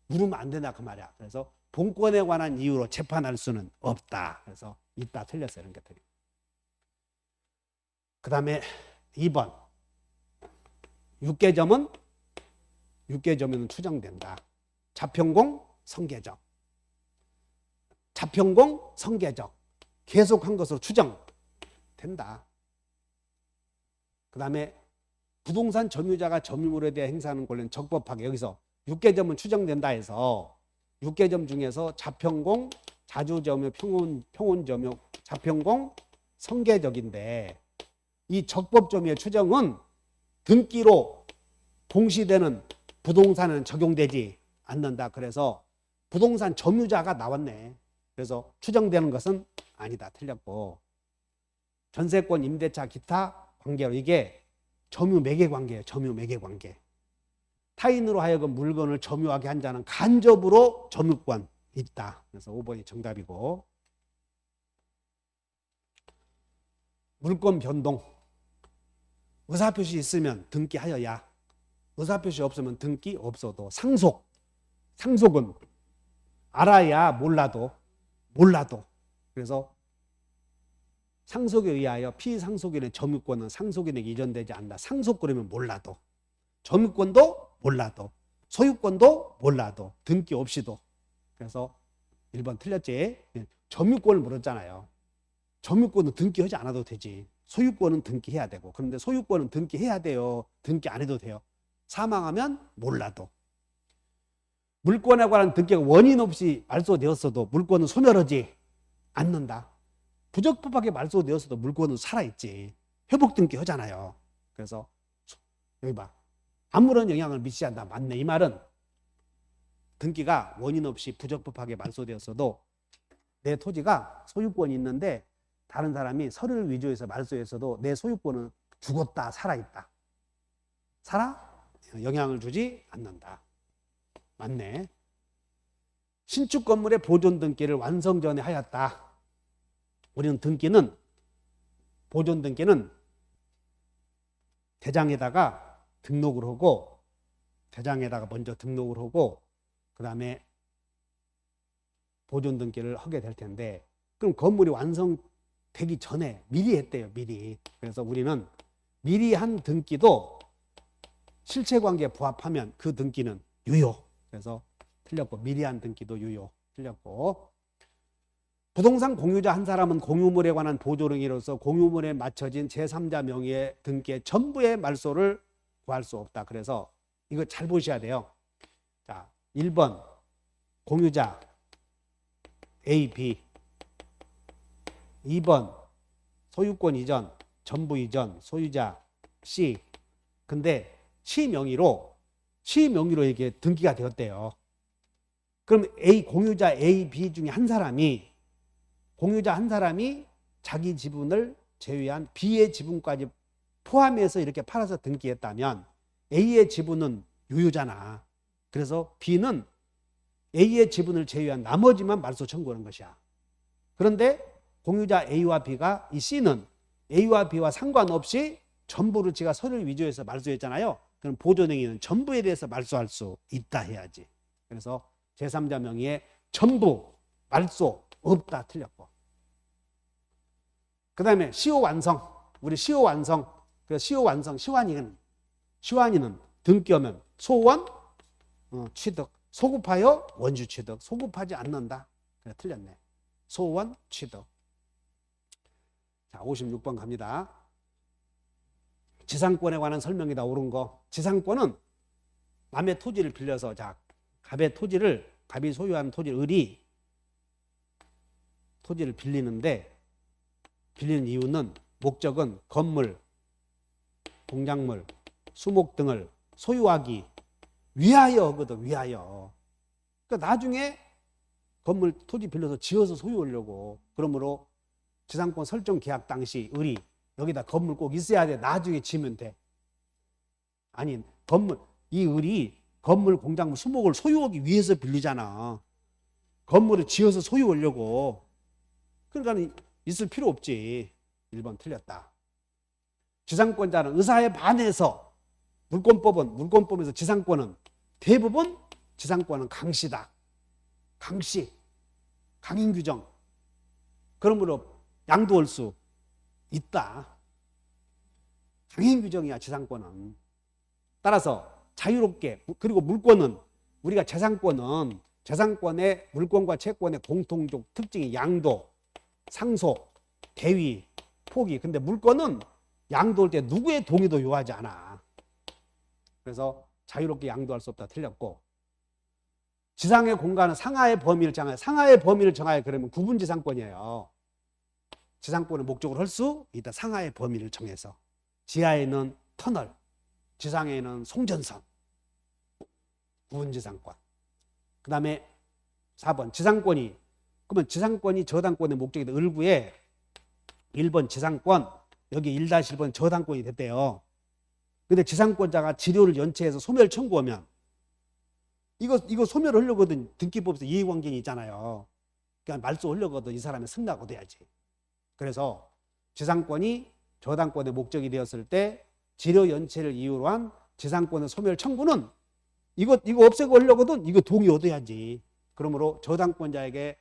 A: 물으면 안 된다 그 말이야. 그래서 본권에 관한 이유로 재판할 수는 없다. 그래서 있다 틀렸어요. 이런 것들이. 그 다음에 2번 육계점은 추정된다. 자평공 성계적. 자평공 성계적. 계속한 것으로 추정된다. 그 다음에 부동산 점유자가 점유물에 대해 행사하는 권리는 적법하게 여기서 육계점은 추정된다 해서 육계점 중에서 자평공, 자주점유, 평온점유, 자평공, 성계적인데 이 적법점유의 추정은 등기로 동시되는 부동산은 적용되지 않는다. 그래서 부동산 점유자가 나왔네. 그래서 추정되는 것은 아니다. 틀렸고 전세권, 임대차, 기타 관계로 이게 점유 매개 관계예요. 점유 매개 관계. 타인으로 하여금 물건을 점유하게 한 자는 간접으로 점유권 있다. 그래서 5번이 정답이고 물권 변동. 의사표시 있으면 등기하여야 의사표시 없으면 등기 없어도 상속은 알아야 몰라도 그래서 상속에 의하여 피상속인의 점유권은 상속인에게 이전되지 않는다. 상속권이면 몰라도 점유권도 몰라도 소유권도 몰라도 등기 없이도. 그래서 1번 틀렸지. 점유권을 물었잖아요. 점유권은 등기하지 않아도 되지. 소유권은 등기해야 되고. 그런데 소유권은 등기해야 돼요. 등기 안 해도 돼요. 사망하면 몰라도. 물권에 관한 등기가 원인 없이 말소되었어도 물권은 소멸하지 않는다. 부적법하게 말소되었어도 물권은 살아있지. 회복 등기 하잖아요. 그래서 여기 봐. 아무런 영향을 미치지 않는다. 맞네. 이 말은 등기가 원인 없이 부적법하게 말소되었어도 내 토지가 소유권이 있는데 다른 사람이 서류를 위조해서 말소했어도 내 소유권은 죽었다. 살아있다. 영향을 주지 않는다. 맞네. 신축 건물의 보존 등기를 완성 전에 하였다. 우리는 보존 등기는 대장에다가 등록을 하고 먼저 등록을 하고 그 다음에 보존 등기를 하게 될 텐데 그럼 건물이 완성되기 전에 미리 했대요. 미리. 그래서 우리는 미리 한 등기도 실체관계에 부합하면 그 등기는 유효. 그래서 틀렸고 미리 한 등기도 유효. 틀렸고 부동산 공유자 한 사람은 공유물에 관한 보조령으로서 공유물에 맞춰진 제3자 명의의 등기의 전부의 말소를 구할 수 없다. 그래서 이거 잘 보셔야 돼요. 자, 1번 공유자 A, B 2번 소유권 이전, 전부 이전, 소유자 C. 근데 C 명의로 이게 등기가 되었대요. 그럼 공유자 A, B 중에 공유자 한 사람이 자기 지분을 제외한 B의 지분까지 포함해서 이렇게 팔아서 등기했다면 A의 지분은 유효잖아. 그래서 B는 A의 지분을 제외한 나머지만 말소 청구하는 것이야. 그런데 공유자 A와 B가 이 C는 A와 B와 상관없이 전부를 지가 서류를 위조해서 말소했잖아요. 그럼 보존행위는 전부에 대해서 말소할 수 있다 해야지. 그래서 제3자 명의의 전부, 말소 없다 틀렸고. 그 다음에 시효 완성. 우리 시효 완성. 그 시효 완성 시환이는 등기하면 소원 취득. 소급하여 원주 취득. 소급하지 않는다. 그래 틀렸네. 소원 취득. 자, 56번 갑니다. 지상권에 관한 설명이다. 옳은 거. 지상권은 남의 토지를 빌려서, 자, 갑이 소유하는 토지를, 을이 토지를 빌리는데, 빌리는 이유는, 목적은 건물, 공작물, 수목 등을 소유하기 위하여거든. 위하여. 그러니까 나중에 건물 토지 빌려서 지어서 소유하려고. 그러므로 지상권 설정 계약 당시 을이 여기다 건물 꼭 있어야 돼. 나중에 지으면 돼. 아니, 이 을이 건물, 공작물, 수목을 소유하기 위해서 빌리잖아. 건물을 지어서 소유하려고. 그러니까 있을 필요 없지. 1번 틀렸다. 지상권자는 의사에 반해서 물권법에서 지상권은 대부분 지상권은 강시다. 강시, 강행 규정. 그러므로 양도할 수 있다. 강행 규정이야 지상권은. 따라서 자유롭게. 그리고 물권은 우리가 재산권의 물권과 채권의 공통적 특징이 양도, 상소, 대위, 포기. 근데 물권은 양도할 때 누구의 동의도 요하지 않아. 그래서 자유롭게 양도할 수 없다 틀렸고. 지상의 공간은 상하의 범위를 정하여. 상하의 범위를 정하여 그러면 구분지상권이에요. 지상권을 목적으로 할 수 있다. 상하의 범위를 정해서. 지하에는 터널, 지상에는 송전선. 구분지상권. 그 다음에 4번 지상권이. 그러면 지상권이 저당권의 목적이다. 을구에 1번 지상권, 여기 1-1번 저당권이 됐대요. 근데 지상권자가 지료를 연체해서 소멸 청구하면 이거 소멸하려거든. 등기법에서 이해관계이 있잖아요. 그러니까 말소하려거든. 이 사람의 승낙 얻어야지. 그래서 지상권이 저당권의 목적이 되었을 때 지료 연체를 이유로 한 지상권의 소멸 청구는 이거 없애고 하려거든. 이거 동의 얻어야지. 그러므로 저당권자에게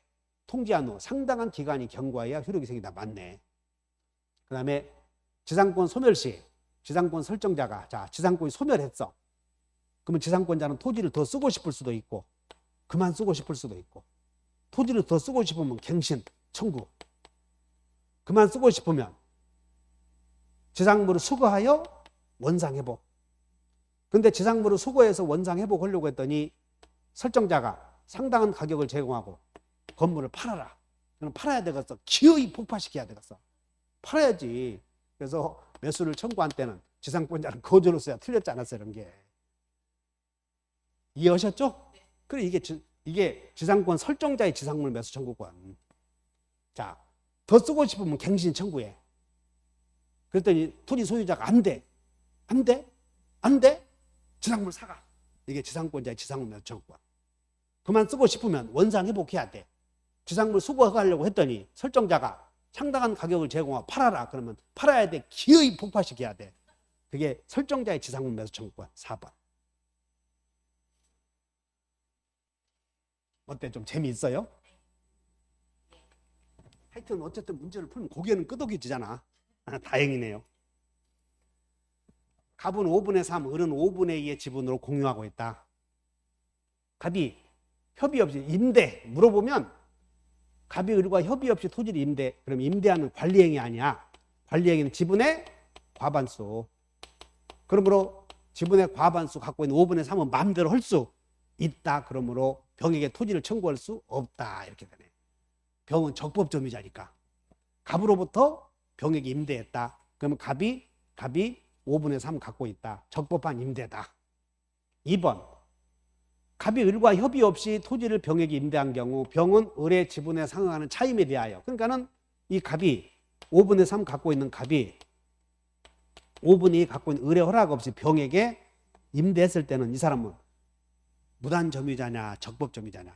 A: 통지한 후 상당한 기간이 경과해야 효력이 생긴다. 맞네. 그 다음에 지상권 소멸 시 지상권 설정자가, 자, 지상권이 소멸했어. 그러면 지상권자는 토지를 더 쓰고 싶을 수도 있고 그만 쓰고 싶을 수도 있고, 토지를 더 쓰고 싶으면 갱신 청구, 그만 쓰고 싶으면 지상물을 수거하여 원상회복. 근데 지상물을 수거해서 원상회복하려고 했더니 설정자가 상당한 가격을 제공하고 건물을 팔아라. 그럼 팔아야 되겠어. 기어이 폭파시켜야 되겠어. 팔아야지. 그래서 매수를 청구한 때는 지상권자는 거절로 써야 틀렸지 않았어요. 이런 게. 이해하셨죠? 그래, 이게 지상권 설정자의 지상물 매수 청구권. 자, 더 쓰고 싶으면 갱신 청구해. 그랬더니 토지 소유자가 안 돼. 지상물 사가. 이게 지상권자의 지상물 매수 청구권. 그만 쓰고 싶으면 원상 회복해야 돼. 지상물 수거하려고 했더니 설정자가 상당한 가격을 제공하고 팔아라. 그러면 팔아야 돼. 기어이 폭파시켜야 돼. 그게 설정자의 지상물 매수 청구권. 4번. 어때? 좀 재미있어요? 하여튼 어쨌든 문제를 풀면 고개는 끄덕여지잖아. 다행이네요. 갑은 5분의 3, 을은 5분의 2의 지분으로 공유하고 있다. 갑이 협의 없이 임대 물어보면 갑이 을과 협의 없이 토지를 임대. 그럼 임대하는 관리행위 아니야. 관리행위는 지분의 과반수. 그러므로 지분의 과반수 갖고 있는 5분의 3은 마음대로 할 수 있다. 그러므로 병에게 토지를 청구할 수 없다. 이렇게 되네. 병은 적법점유자니까. 갑으로부터 병에게 임대했다. 그러면 갑이 5분의 3 갖고 있다. 적법한 임대다. 2번. 갑이 을과 협의 없이 토지를 병에게 임대한 경우 병은 을의 지분에 상응하는 차임에 대하여, 그러니까는 이 갑이 5분의 3 갖고 있는 갑이 5분의 2 갖고 있는 을의 허락 없이 병에게 임대했을 때는 이 사람은 무단점유자냐 적법점유자냐.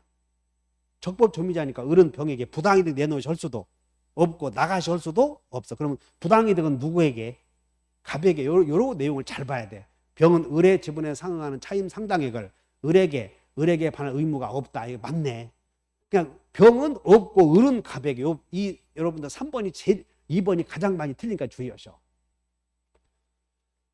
A: 적법점유자니까 을은 병에게 부당이득 내놓으실 수도 없고 나가실 수도 없어. 그러면 부당이득은 누구에게? 갑에게. 요런 내용을 잘 봐야 돼. 병은 을의 지분에 상응하는 차임 상당액을 을에게 을에게 반할 의무가 없다. 이거 맞네. 그냥 병은 없고 을은 갑에게 이 여러분들 3번이 2번이 가장 많이 틀리니까 주의하셔.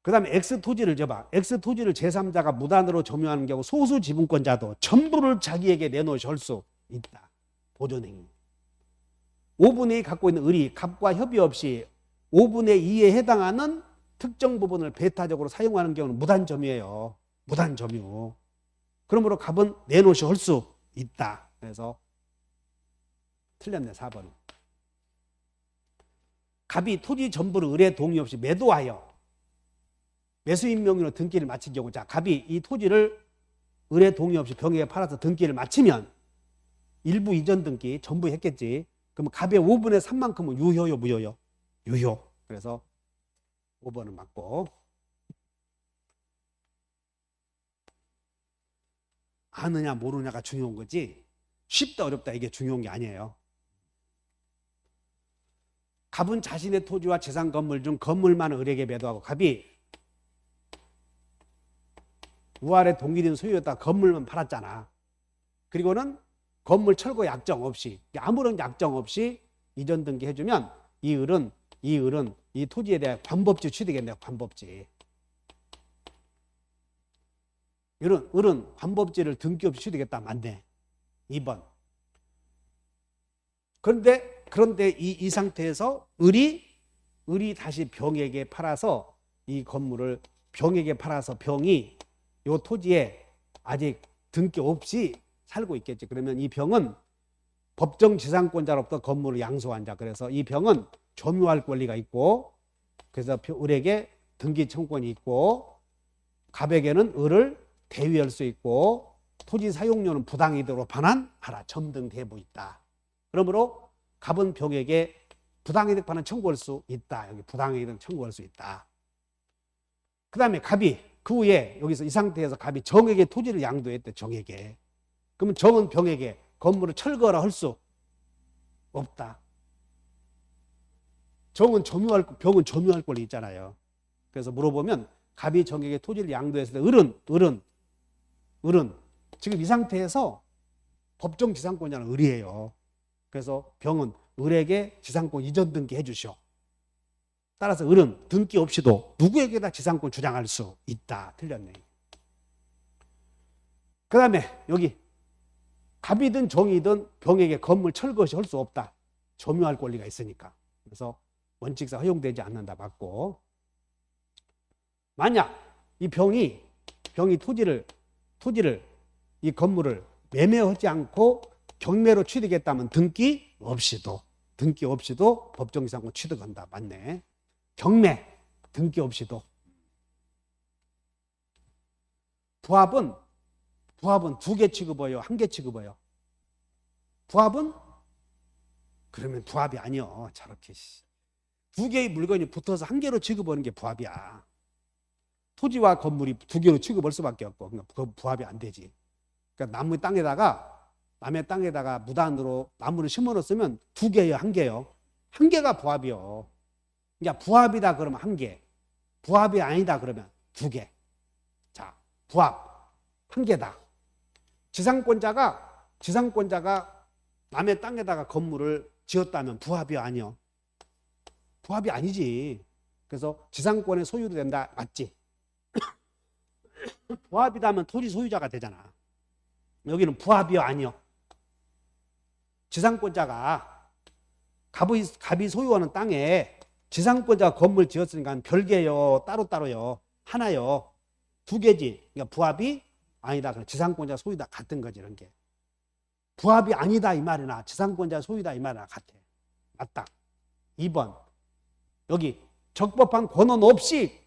A: 그 다음에 X토지를 줘봐. X토지를 제3자가 무단으로 점유하는 경우 소수 지분권자도 전부를 자기에게 내놓을 수 있다. 보존행위. 5분의 2 갖고 있는 을이 갑과 협의 없이 5분의 2에 해당하는 특정 부분을 배타적으로 사용하는 경우는 무단점유예요. 무단점유. 그러므로 갑은 내놓을 수 있다. 그래서 틀렸네. 4번은. 갑이 토지 전부를 을의 동의 없이 매도하여 매수인 명의로 등기를 마친 경우, 자, 갑이 이 토지를 을의 동의 없이 병에게 팔아서 등기를 마치면 일부 이전 등기 전부 했겠지. 그러면 갑의 5분의 3만큼은 유효요, 무효요? 유효. 그래서 5번은 맞고. 아느냐 모르냐가 중요한 거지 쉽다 어렵다 이게 중요한 게 아니에요. 갑은 자신의 토지와 재산 건물 중 건물만 을에게 매도하고 갑이 우할의 동일인 소유였다 건물만 팔았잖아. 그리고는 건물 철거 약정 없이 아무런 약정 없이 이전 등기 해주면 이 을은 이 토지에 대한 관법지 취득했네요. 관법지. 을은 관법지를 등기 없이 취득했다. 맞네. 2번. 그런데 이 상태에서 을이 다시 병에게 팔아서 이 건물을 병에게 팔아서 병이 이 토지에 아직 등기 없이 살고 있겠지. 그러면 이 병은 법정 지상권자로부터 건물을 양수한 자. 그래서 이 병은 점유할 권리가 있고 그래서 을에게 등기 청구권이 있고 갑에게는 을을 대위할 수 있고 토지 사용료는 부당이득으로 반환하라. 점등대부 있다. 그러므로 갑은 병에게 부당이득 반환 청구할 수 있다. 여기 부당이득 청구할 수 있다. 그 다음에 갑이 그 후에 여기서 이 상태에서 갑이 정에게 토지를 양도했대. 정에게. 그러면 정은 병에게 건물을 철거하라 할 수 없다. 병은 점유할 권리 있잖아요. 그래서 물어보면 갑이 정에게 토지를 양도했을 때 을은 지금 이 상태에서 법정 지상권자는 을이에요. 그래서 병은 을에게 지상권 이전 등기 해주시오. 따라서 을은 등기 없이도 누구에게나 지상권 주장할 수 있다. 틀렸네. 그 다음에 여기 갑이든 정이든 병에게 건물 철거시 할 수 없다. 점유할 권리가 있으니까. 그래서 원칙상 허용되지 않는다. 맞고. 만약 이 병이 토지를 이 건물을 매매하지 않고 경매로 취득했다면 등기 없이도 법정지상권 취득한다. 맞네. 경매 등기 없이도. 부합은 2개 취급해요? 1개 취급해요? 부합은? 그러면 부합이 아니요. 저렇게 2개의 물건이 붙어서 1개로 취급하는 게 부합이야. 토지와 건물이 2개로 취급할 수밖에 없고 그러니까 그 부합이 안 되지. 그러니까 남의 땅에다가 무단으로 나무를 심어놓으면 2개예요, 1개요? 1개가 부합이요. 그러니까 부합이다 그러면 1개, 부합이 아니다 그러면 2개. 자, 부합 1개다. 지상권자가 남의 땅에다가 건물을 지었다면 부합이 아니요. 부합이 아니지. 그래서 지상권의 소유도 된다. 맞지? 부합이다면 토지 소유자가 되잖아. 여기는 부합이요, 아니요? 지상권자가 갑이 소유하는 땅에 지상권자가 건물 지었으니까 별개요, 따로따로요, 하나요, 2개지. 그러니까 부합이 아니다. 그럼 지상권자 소유다 같은 거지. 이런 게 부합이 아니다 이 말이나 지상권자 소유다 이 말이나 같아. 맞다. 2번. 여기 적법한 권한 없이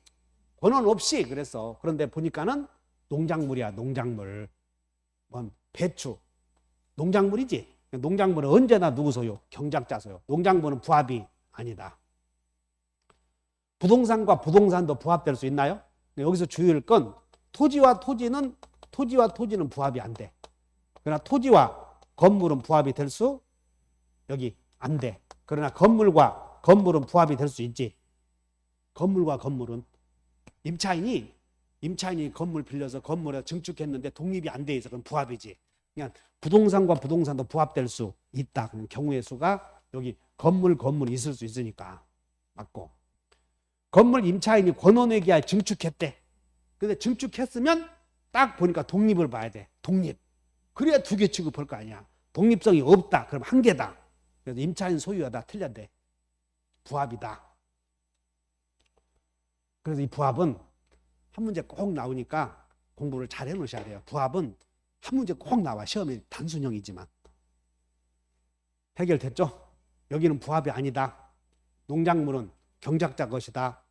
A: 그랬어. 그런데 보니까는 농작물이야. 농작물. 배추. 농작물이지. 농작물은 언제나 누구 소유? 경작자 소유. 농작물은 부합이 아니다. 부동산과 부동산도 부합될 수 있나요? 여기서 주의할 건 토지와 토지는 부합이 안 돼. 그러나 토지와 건물은 부합이 될 수 여기 안 돼. 그러나 건물은 부합이 될 수 있지. 건물과 건물은 임차인이 임차인이 건물 빌려서 건물에 증축했는데 독립이 안 돼 있어. 그럼 부합이지. 그냥 부동산과 부동산도 부합될 수 있다. 경우의 수가 여기 건물이 있을 수 있으니까 맞고. 건물 임차인이 권원에 기하여 증축했대. 근데 증축했으면 딱 보니까 독립을 봐야 돼. 독립. 그래야 두 개 취급할 거 아니야. 독립성이 없다. 그럼 한 개다. 그래서 임차인 소유하다 틀렸대. 부합이다. 그래서 이 부합은 한 문제 꼭 나오니까 공부를 잘 해놓으셔야 돼요. 부합은 한 문제 꼭 나와. 시험에 단순형이지만. 해결됐죠? 여기는 부합이 아니다. 농작물은 경작자 것이다.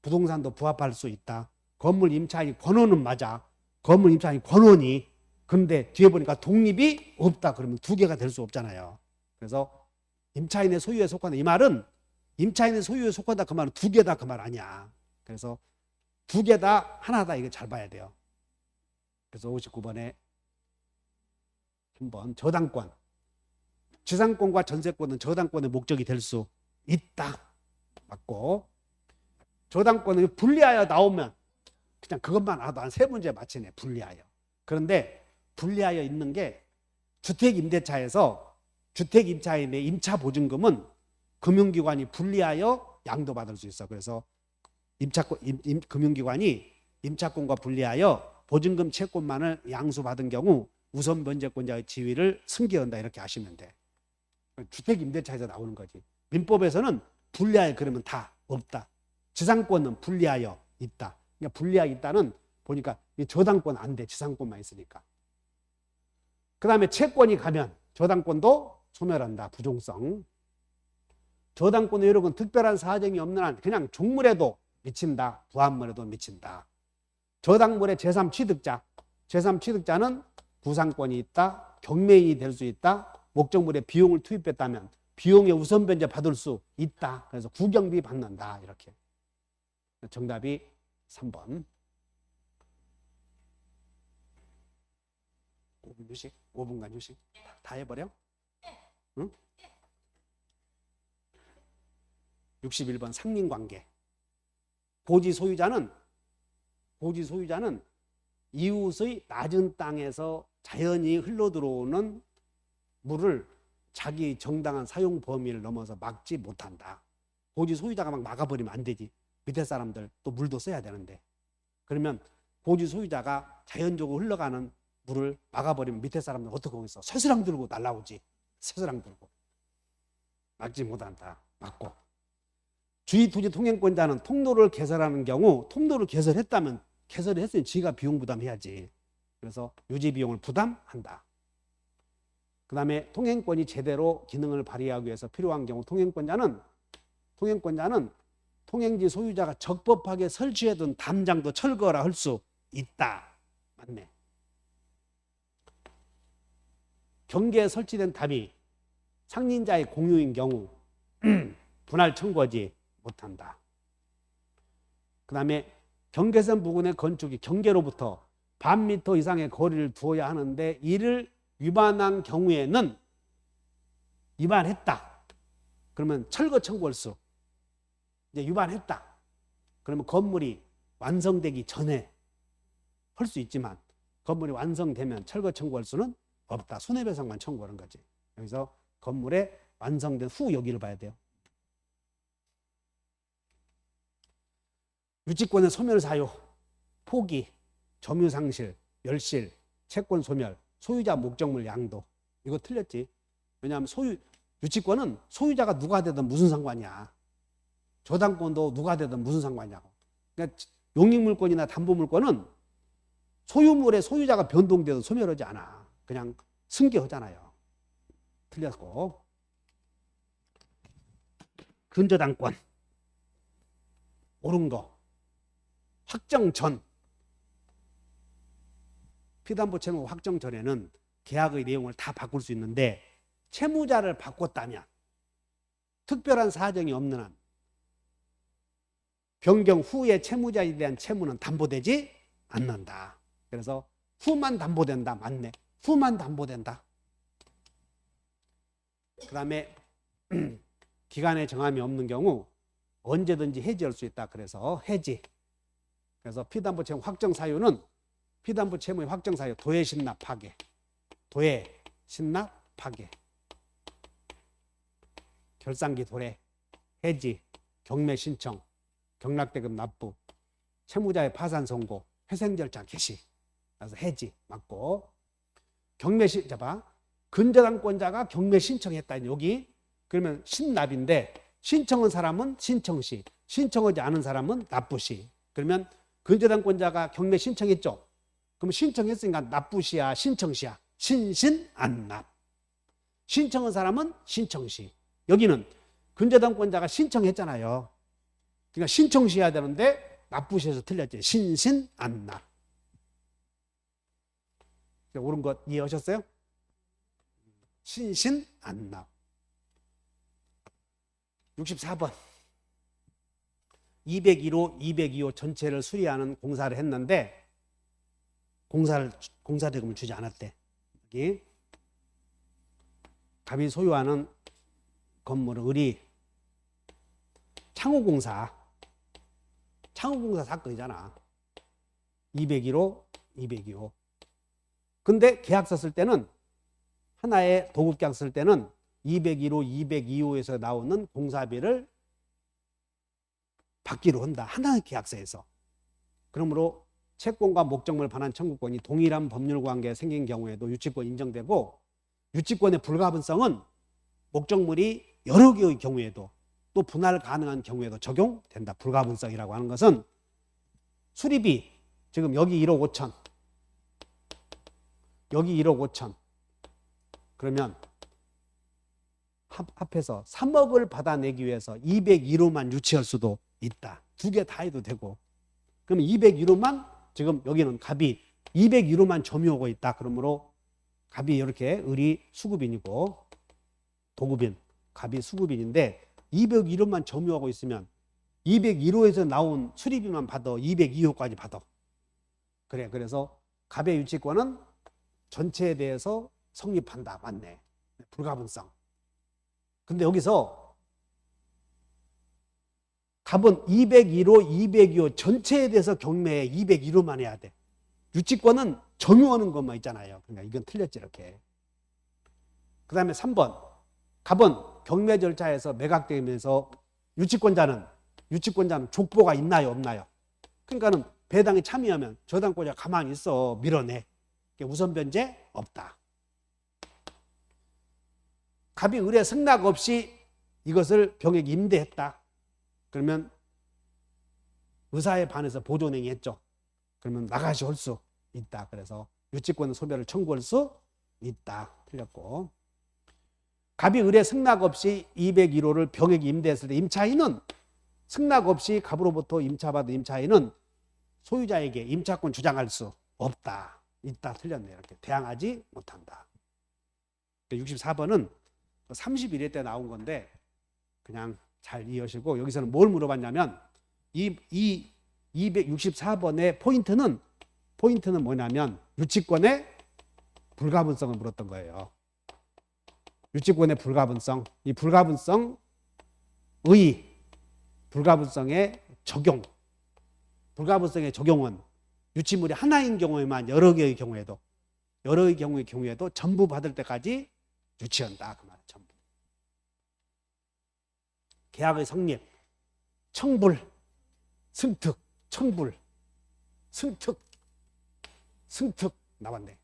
A: 부동산도 부합할 수 있다. 건물 임차인이 권원은 맞아. 건물 임차인이 권원이. 근데 뒤에 보니까 독립이 없다. 그러면 두 개가 될 수 없잖아요. 그래서 임차인의 소유에 속한다. 이 말은 임차인의 소유에 속한다. 그 말은 두 개다. 그 말 아니야. 그래서 두 개다 하나다. 이거 잘 봐야 돼요. 그래서 59번에 한번 저당권. 지상권과 전세권은 저당권의 목적이 될 수 있다. 맞고. 저당권은 분리하여 나오면 그냥 그것만 알아도 한 세 문제 맞히네. 분리하여. 그런데 분리하여 있는 게 주택임대차에서 주택임차인의 임차보증금은 금융기관이 분리하여 양도받을 수 있어. 그래서 금융기관이 임차권과 분리하여 보증금 채권만을 양수받은 경우 우선 변제권자의 지위를 승계한다. 이렇게 아시면 돼. 주택임대차에서 나오는 거지. 민법에서는 분리하여 그러면 다 없다. 지상권은 분리하여 있다. 그러니까 분리하여 있다는 보니까 저당권 안 돼. 지상권만 있으니까. 그 다음에 채권이 가면 저당권도 소멸한다. 부종성. 저당권 효력은 특별한 사정이 없는 한 그냥 종물에도 미친다. 부합물에도 미친다. 저당물의 제3취득자. 제3취득자는 구상권이 있다. 경매인이 될 수 있다. 목적물에 비용을 투입했다면 비용의 우선 변제 받을 수 있다. 그래서 구경비 받는다. 이렇게. 정답이 3번. 5분 휴식? 5분간 휴식? 다 해버려? 응? 61번 상린관계. 고지 소유자는 이웃의 낮은 땅에서 자연히 흘러들어오는 물을 자기 정당한 사용 범위를 넘어서 막지 못한다. 고지 소유자가 막 막아버리면 안 되지. 밑에 사람들 또 물도 써야 되는데. 그러면 고지 소유자가 자연적으로 흘러가는 물을 막아버리면 밑에 사람들 어떻게 하겠어? 쇠스랑 들고 날라오지. 쇠스랑 들고. 막지 못한다. 막고. 주의토지 통행권자는 통로를 개설하는 경우 통로를 개설했다면 개설을 했으니 지가 비용 부담해야지. 그래서 유지 비용을 부담한다. 그 다음에 통행권이 제대로 기능을 발휘하기 위해서 필요한 경우 통행권자는 통행지 소유자가 적법하게 설치해둔 담장도 철거라 할 수 있다. 맞네. 경계에 설치된 담이 상린자의 공유인 경우 분할 청구하지 못한다. 그 다음에 경계선 부근의 건축이 경계로부터 반 미터 이상의 거리를 두어야 하는데 이를 위반한 경우에는 위반했다. 그러면 철거 청구할 수. 이제 위반했다. 그러면 건물이 완성되기 전에 할 수 있지만 건물이 완성되면 철거 청구할 수는 없다. 손해배상만 청구하는 거지. 여기서 건물의 완성된 후 여기를 봐야 돼요. 유치권의 소멸 사유, 포기, 점유상실, 멸실, 채권 소멸, 소유자 목적물 양도. 이거 틀렸지. 왜냐하면 유치권은 소유자가 누가 되든 무슨 상관이야. 저당권도 누가 되든 무슨 상관이냐고. 그러니까 용익물권이나 담보물권은 소유물의 소유자가 변동돼도 소멸하지 않아. 그냥 승계하잖아요. 틀렸고. 근저당권. 옳은 거. 확정 전. 피담보 채무 확정 전에는 계약의 내용을 다 바꿀 수 있는데 채무자를 바꿨다면 특별한 사정이 없는 한 변경 후에 채무자에 대한 채무는 담보되지 않는다. 그래서 후만 담보된다. 맞네. 후만 담보된다. 그 다음에 기간의 정함이 없는 경우 언제든지 해지할 수 있다. 그래서 해지. 그래서 피담보 채무 확정 사유는 피담보 채무의 확정 사유 도해 신납 파괴, 도해 신납 파괴, 결산기 도래, 해지, 경매 신청, 경락대금 납부, 채무자의 파산 선고, 회생 절차 개시. 그래서 해지 맞고, 자봐, 근저당권자가 경매 신청했다 여기. 그러면 신납인데 신청한 사람은 신청시, 신청하지 않은 사람은 납부시. 그러면 근저당권자가 경매 신청했죠. 그럼 신청했으니까 납부시야 신청시야? 신신안납. 신청한 사람은 신청시. 여기는 근저당권자가 신청했잖아요. 그러니까 신청시해야 되는데 납부시에서 틀렸지. 신신안납. 옳은 것 이해하셨어요? 신신안납. 64번 201호, 202호 전체를 수리하는 공사를 했는데 공사대금을 주지 않았대. 여기 갑이 소유하는 건물은 을이 창호공사 사건이잖아. 201호, 202호. 근데 계약서 쓸 때는 하나의 도급계약 쓸 때는 201호, 202호에서 나오는 공사비를 받기로 한다. 하나의 계약서에서. 그러므로 채권과 목적물 반환 청구권이 동일한 법률 관계에 생긴 경우에도 유치권 인정되고, 유치권의 불가분성은 목적물이 여러 개의 경우에도 또 분할 가능한 경우에도 적용된다. 불가분성이라고 하는 것은 수리비, 지금 여기 1억 5천, 여기 1억 5천. 그러면 합해서 3억을 받아내기 위해서 201호만 유치할 수도 있다. 두 개 다 해도 되고. 그럼 201호만, 지금 여기는 갑이 201호만 점유하고 있다. 그러므로 갑이 이렇게 을이 수급인이고 도급인, 갑이 수급인인데 201호만 점유하고 있으면 201호에서 나온 수리비만 받아 202호까지 받아. 그래. 그래서 갑의 유치권은 전체에 대해서 성립한다. 맞네. 불가분성. 근데 여기서 갑은 201호, 202호 전체에 대해서 경매에 201호만 해야 돼. 유치권은 점유하는 것만 있잖아요. 그러니까 이건 틀렸지 이렇게. 그 다음에 3번. 갑은 경매 절차에서 매각되면서 유치권자는 족보가 있나요 없나요? 그러니까는 배당에 참여하면 저당권자 가만히 있어 밀어내. 우선 변제 없다. 갑이 을에 승낙 없이 이것을 병에게 임대했다. 그러면 의사에 반해서 보존행위 했죠. 그러면 나가시 할 수 있다. 그래서 유치권 소멸을 청구할 수 있다. 틀렸고. 갑이 을에 승낙 없이 201호를 병에게 임대했을 때 임차인은 승낙 없이 갑으로부터 임차받은 임차인은 소유자에게 임차권 주장할 수 없다. 있다. 틀렸네요. 이렇게 대항하지 못한다. 64번은 31회 때 나온 건데 그냥 잘 이해하시고, 여기서는 뭘 물어봤냐면 이 264번의 포인트는 뭐냐면 유치권의 불가분성을 물었던 거예요. 유치권의 불가분성, 이 불가분성의 불가분성의 적용은 유치물이 하나인 경우에만 여러 개의 경우에도 전부 받을 때까지 유치한다. 그 말은 전부. 계약의 성립, 청불, 승특, 청불, 승특 나왔네.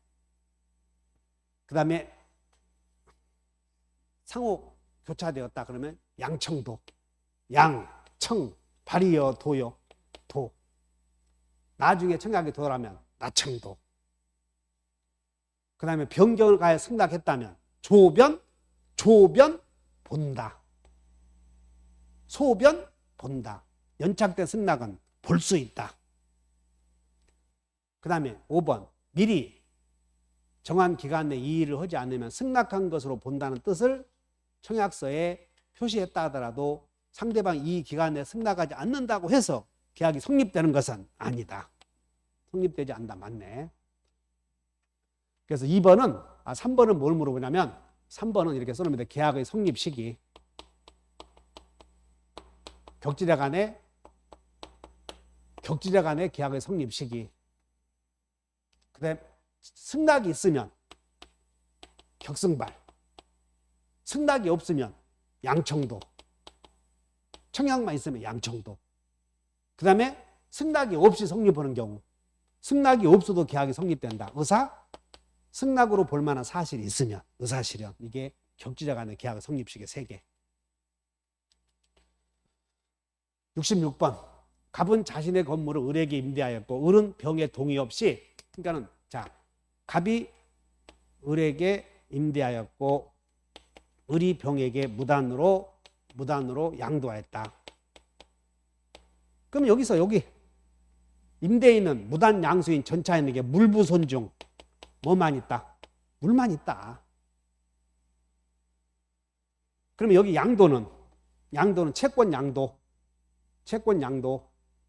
A: 그 다음에 상호 교차되었다 그러면 양청도, 양청, 발이여 도요, 도. 나중에 청약이 도라면 나청도. 그 다음에 변경을 가해 승낙했다면 조변 본다. 소변 본다. 연착된 승낙은 볼 수 있다. 그 다음에 5번 미리 정한 기간 내 이의를 하지 않으면 승낙한 것으로 본다는 뜻을 청약서에 표시했다 하더라도 상대방이 이 기간 내에 승낙하지 않는다고 해서 계약이 성립되는 것은 아니다. 성립되지 않는다. 맞네. 그래서 3번은 뭘 물어보냐면 3번은 이렇게 써놓으면 돼. 계약의 성립 시기. 격지대 간의 격지자 간의 계약의 성립 시기. 그다음에 승낙이 있으면 격승발, 승낙이 없으면 양청도, 청약만 있으면 양청도. 그 다음에 승낙이 없이 성립하는 경우, 승낙이 없어도 계약이 성립된다. 승낙으로 볼 만한 사실이 있으면 의사실현. 이게 격지자 간의 계약의 성립 시기 3개. 66번. 갑은 자신의 건물을 을에게 임대하였고 을은 병의 동의 없이, 그러니까는 자, 갑이 을에게 임대하였고 을이 병에게 무단으로 양도하였다. 그럼 여기서 여기 임대인은 무단 양수인 전차인에게 물부손중 뭐만 있다? 물만 있다. 그러면 여기 양도는 채권 양도.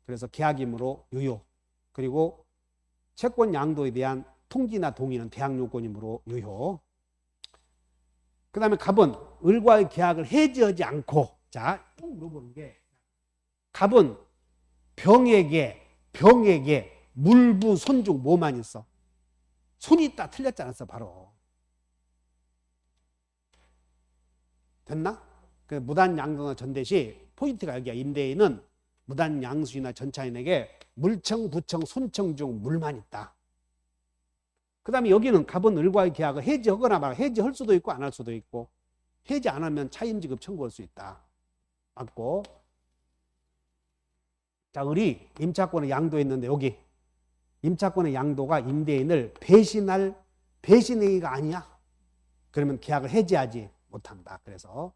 A: 그래서 계약이므로 유효. 그리고 채권 양도에 대한 통지나 동의는 대항 요건이므로 유효. 그 다음에 갑은 을과의 계약을 해지하지 않고, 자, 꼭 물어보는 게, 갑은 병에게 물부 손중 뭐만 있어? 손이 있다 틀렸지 않았어? 바로 됐나? 그 무단 양도나 전대시 포인트가 여기야. 임대인은 무단 양수인이나 전차인에게 물청, 부청, 손청 중 물만 있다. 그 다음에 여기는 갑은 을과의 계약을 해지하거나 말 해지할 수도 있고 안 할 수도 있고, 해지 안 하면 차임지급 청구할 수 있다. 맞고. 자, 을이 임차권을 양도했는데 여기 임차권의 양도가 임대인을 배신할 배신행위가 아니야. 그러면 계약을 해지하지 못한다. 그래서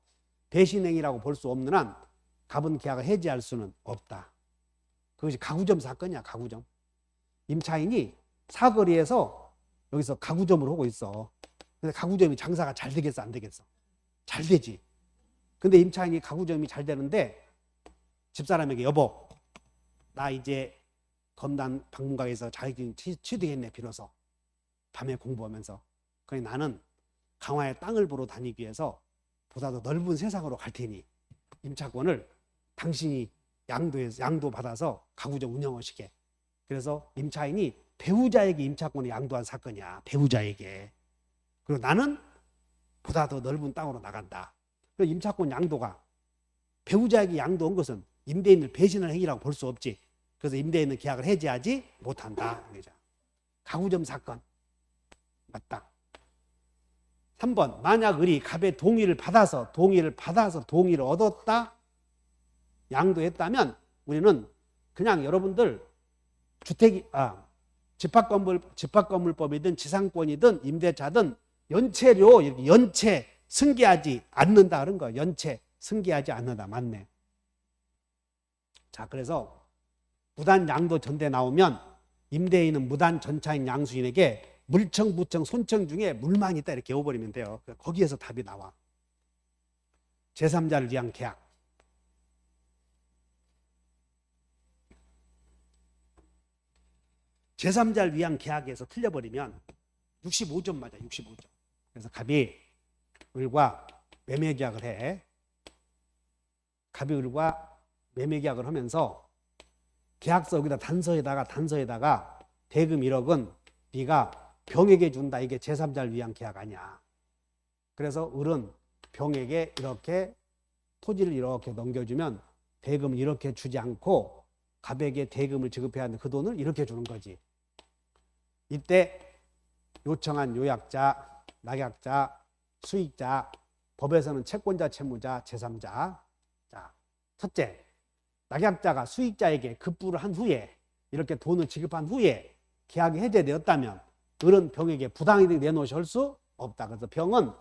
A: 배신행위라고 볼 수 없는 한 갑은 계약을 해지할 수는 없다. 그것이 가구점 사건이야. 가구점. 임차인이 사거리에서 여기서 가구점을 하고 있어. 근데 가구점이 장사가 잘 되겠어 안 되겠어? 잘 되지. 근데 임차인이 가구점이 잘 되는데 집사람에게 여보, 나 이제 검단 박물관에서 자격증 취득했네. 비로소 밤에 공부하면서. 그러니 나는 강화의 땅을 보러 다니기 위해서 보다 더 넓은 세상으로 갈 테니 임차권을 당신이 양도받아서 가구점 운영하시게. 그래서 임차인이 배우자에게 임차권을 양도한 사건이야. 배우자에게. 그리고 나는 보다 더 넓은 땅으로 나간다. 그래서 임차권 양도가 배우자에게 양도한 것은 임대인을 배신할 행위라고 볼 수 없지. 그래서 임대인은 계약을 해지하지 못한다. 가구점 사건. 맞다. 3번. 만약 을이 갑의 동의를 받아서 동의를 얻었다. 양도했다면 우리는 그냥 여러분들 집합건물법이든 지상권이든 임대차든 연체료 이렇게 연체 승계하지 않는다 그런 거야. 연체 승계하지 않는다. 맞네. 자, 그래서 무단 양도 전대 나오면 임대인은 무단 전차인 양수인에게 물청, 부청, 손청 중에 물만 있다 이렇게 외워버리면 돼요. 거기에서 답이 나와. 제3자를 위한 계약. 제3자를 위한 계약에서 틀려버리면 65점 맞아. 65점. 그래서 갑이 을과 매매계약을 해. 갑이 을과 매매계약을 하면서 계약서 여기다 단서에다가 대금 1억은 네가 병에게 준다. 이게 제3자를 위한 계약 아니야. 그래서 을은 병에게 이렇게 토지를 이렇게 넘겨주면 대금을 이렇게 주지 않고 갑에게 대금을 지급해야 하는데 그 돈을 이렇게 주는 거지. 이때 요청한 요약자, 낙약자, 수익자, 법에서는 채권자, 채무자, 제3자. 자, 첫째, 낙약자가 수익자에게 급부를 한 후에 이렇게 돈을 지급한 후에 계약이 해제되었다면 을은 병에게 부당이득 내놓으실 수 없다. 그래서 병은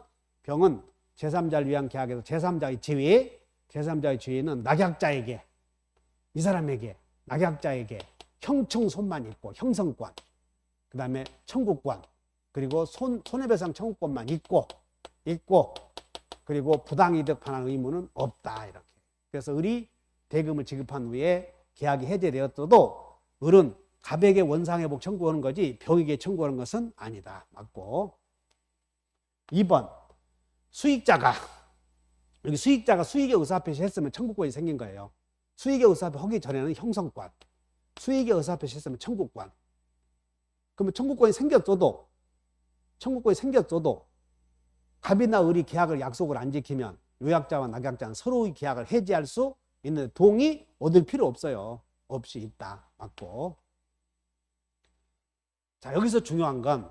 A: 제3자를 위한 계약에서 제3자의 지위는 낙약자에게, 이 사람에게, 낙약자에게 형청손만 있고 형성권, 그 다음에 청구권, 그리고 손해배상 청구권만 있고 그리고 부당이득 반환 의무는 없다. 이렇게. 그래서 을이 대금을 지급한 후에 계약이 해제되었어도 을은 갑에게 원상회복 청구하는 거지 병에게 청구하는 것은 아니다. 맞고. 2번. 수익자가 수익의 의사표시 했으면 청구권이 생긴 거예요. 수익의 의사표시 하기 전에는 형성권. 수익의 의사표 시스템은 청구권. 그러면 청구권이 생겼어도 갑이나 을이 계약을 약속을 안 지키면 요약자와 낙약자는 서로의 계약을 해지할 수 있는데 동의 얻을 필요 없어요. 없이 있다. 맞고. 자, 여기서 중요한 건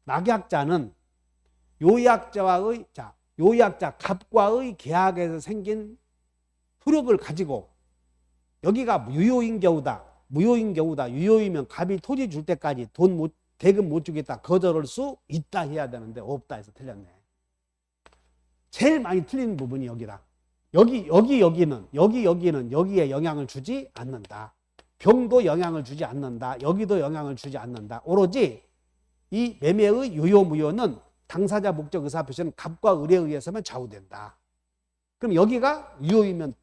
A: 낙약자는 요약자 갑과의 계약에서 생긴 효력을 가지고 여기가 유효인 경우다. 유효이면 갑이 토지 줄 때까지 대금 못 주겠다. 거절할 수 있다 해야 되는데 없다 해서 틀렸네. 제일 많이 틀린 부분이 여기다. 여기는 여기에 영향을 주지 않는다. 병도 영향을 주지 않는다. 여기도 영향을 주지 않는다. 오로지 이 매매의 유효 무효는 당사자 목적 의사 표시는 갑과 을에 의해서만 좌우된다. 그럼 여기가 유효이면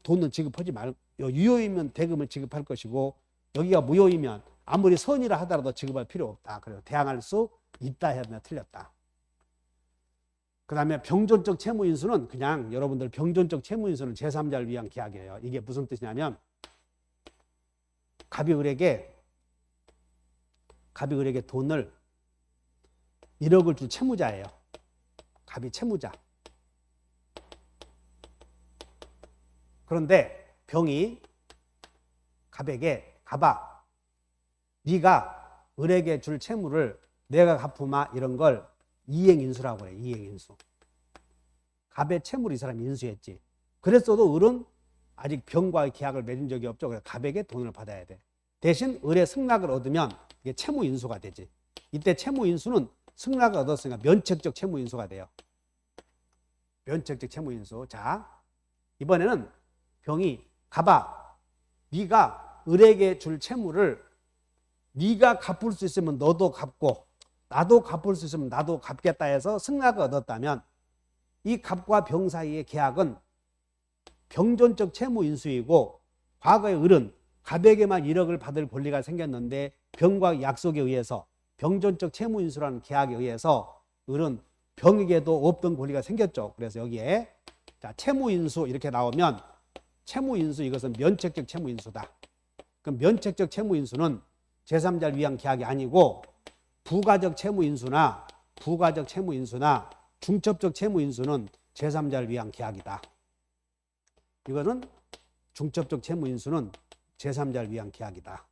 A: 돈은 지급하지 말고 유효이면 대금을 지급할 것이고 여기가 무효이면 아무리 선이라 하더라도 지급할 필요 없다. 그래서 대항할 수 있다 해야 틀렸다. 그 다음에 병존적 채무인수는 그냥 여러분들 병존적 채무인수는 제3자를 위한 계약이에요. 이게 무슨 뜻이냐면 갑이 을에게 돈을 1억을 줄 채무자예요. 갑이 채무자. 그런데 병이 갑아 네가 을에게 줄 채무를 내가 갚으마 이런 걸 이행인수라고 해요. 이행인수. 갑의 채무를 이 사람이 인수했지. 그랬어도 을은 아직 병과의 계약을 맺은 적이 없죠. 그래서 갑에게 돈을 받아야 돼. 대신 을의 승낙을 얻으면 이게 채무인수가 되지. 이때 채무인수는 승낙을 얻었으니까 면책적 채무인수가 돼요. 면책적 채무인수. 자, 이번에는 병이 갑아 네가 을에게 줄 채무를 네가 갚을 수 있으면 너도 갚고 나도 갚을 수 있으면 나도 갚겠다 해서 승낙을 얻었다면 이 갑과 병 사이의 계약은 병존적 채무인수이고 과거의 을은 갑에게만 1억을 받을 권리가 생겼는데 병과 약속에 의해서 병존적 채무인수라는 계약에 의해서 을은 병에게도 없던 권리가 생겼죠. 그래서 여기에 자, 채무인수 이렇게 나오면 채무인수 이것은 면책적 채무인수다. 그럼 면책적 채무인수는 제3자를 위한 계약이 아니고 부가적 채무인수나 중첩적 채무인수는 제3자를 위한 계약이다. 이거는 중첩적 채무인수는 제3자를 위한 계약이다.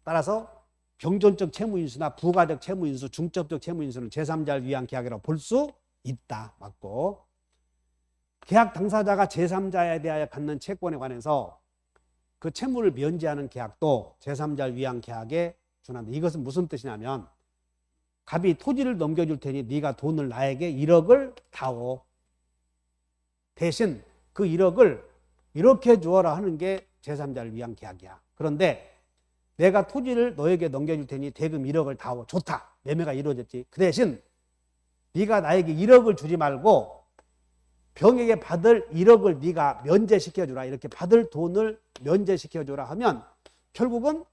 A: 따라서 병존적 채무인수나 부가적 채무인수, 중첩적 채무인수는 제3자를 위한 계약이라고 볼 수 있다. 맞고. 계약 당사자가 제3자에 대하여 갖는 채권에 관해서 그 채무를 면제하는 계약도 제3자를 위한 계약에 준한다. 이것은 무슨 뜻이냐면 갑이 토지를 넘겨줄 테니 네가 돈을 나에게 1억을 다오. 대신 그 1억을 이렇게 주어라 하는 게 제3자를 위한 계약이야. 그런데 내가 토지를 너에게 넘겨줄 테니 대금 1억을 다오. 좋다. 매매가 이루어졌지. 그 대신 네가 나에게 1억을 주지 말고 병에게 받을 1억을 네가 면제시켜주라. 이렇게 받을 돈을 면제시켜주라 하면 결국은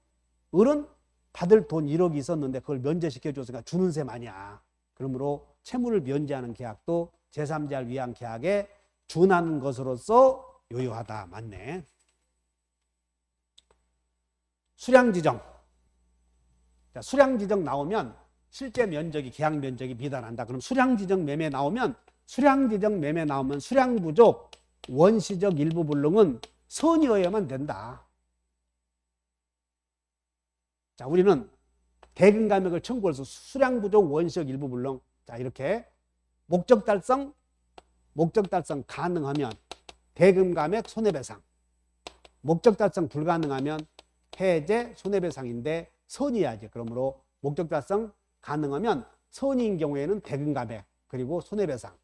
A: 을은 받을 돈 1억이 있었는데 그걸 면제시켜줬으니까 주는 셈 아니야. 그러므로 채무를 면제하는 계약도 제3자를 위한 계약에 준하는 것으로서 유효하다. 맞네. 수량지정. 자, 수량지정 나오면 실제 면적이 계약 면적이 미달한다. 그럼 수량지정 매매 나오면 수량부족 원시적 일부 불능은 선의여야만 된다. 자, 우리는 대금 감액을 청구해서 수량부족 원시적 일부 불능. 자, 이렇게 목적 달성 가능하면 대금 감액 손해배상. 목적 달성 불가능하면 해제 손해배상인데 선의해야지. 그러므로 목적 달성 가능하면 선의인 경우에는 대금 감액 그리고 손해배상.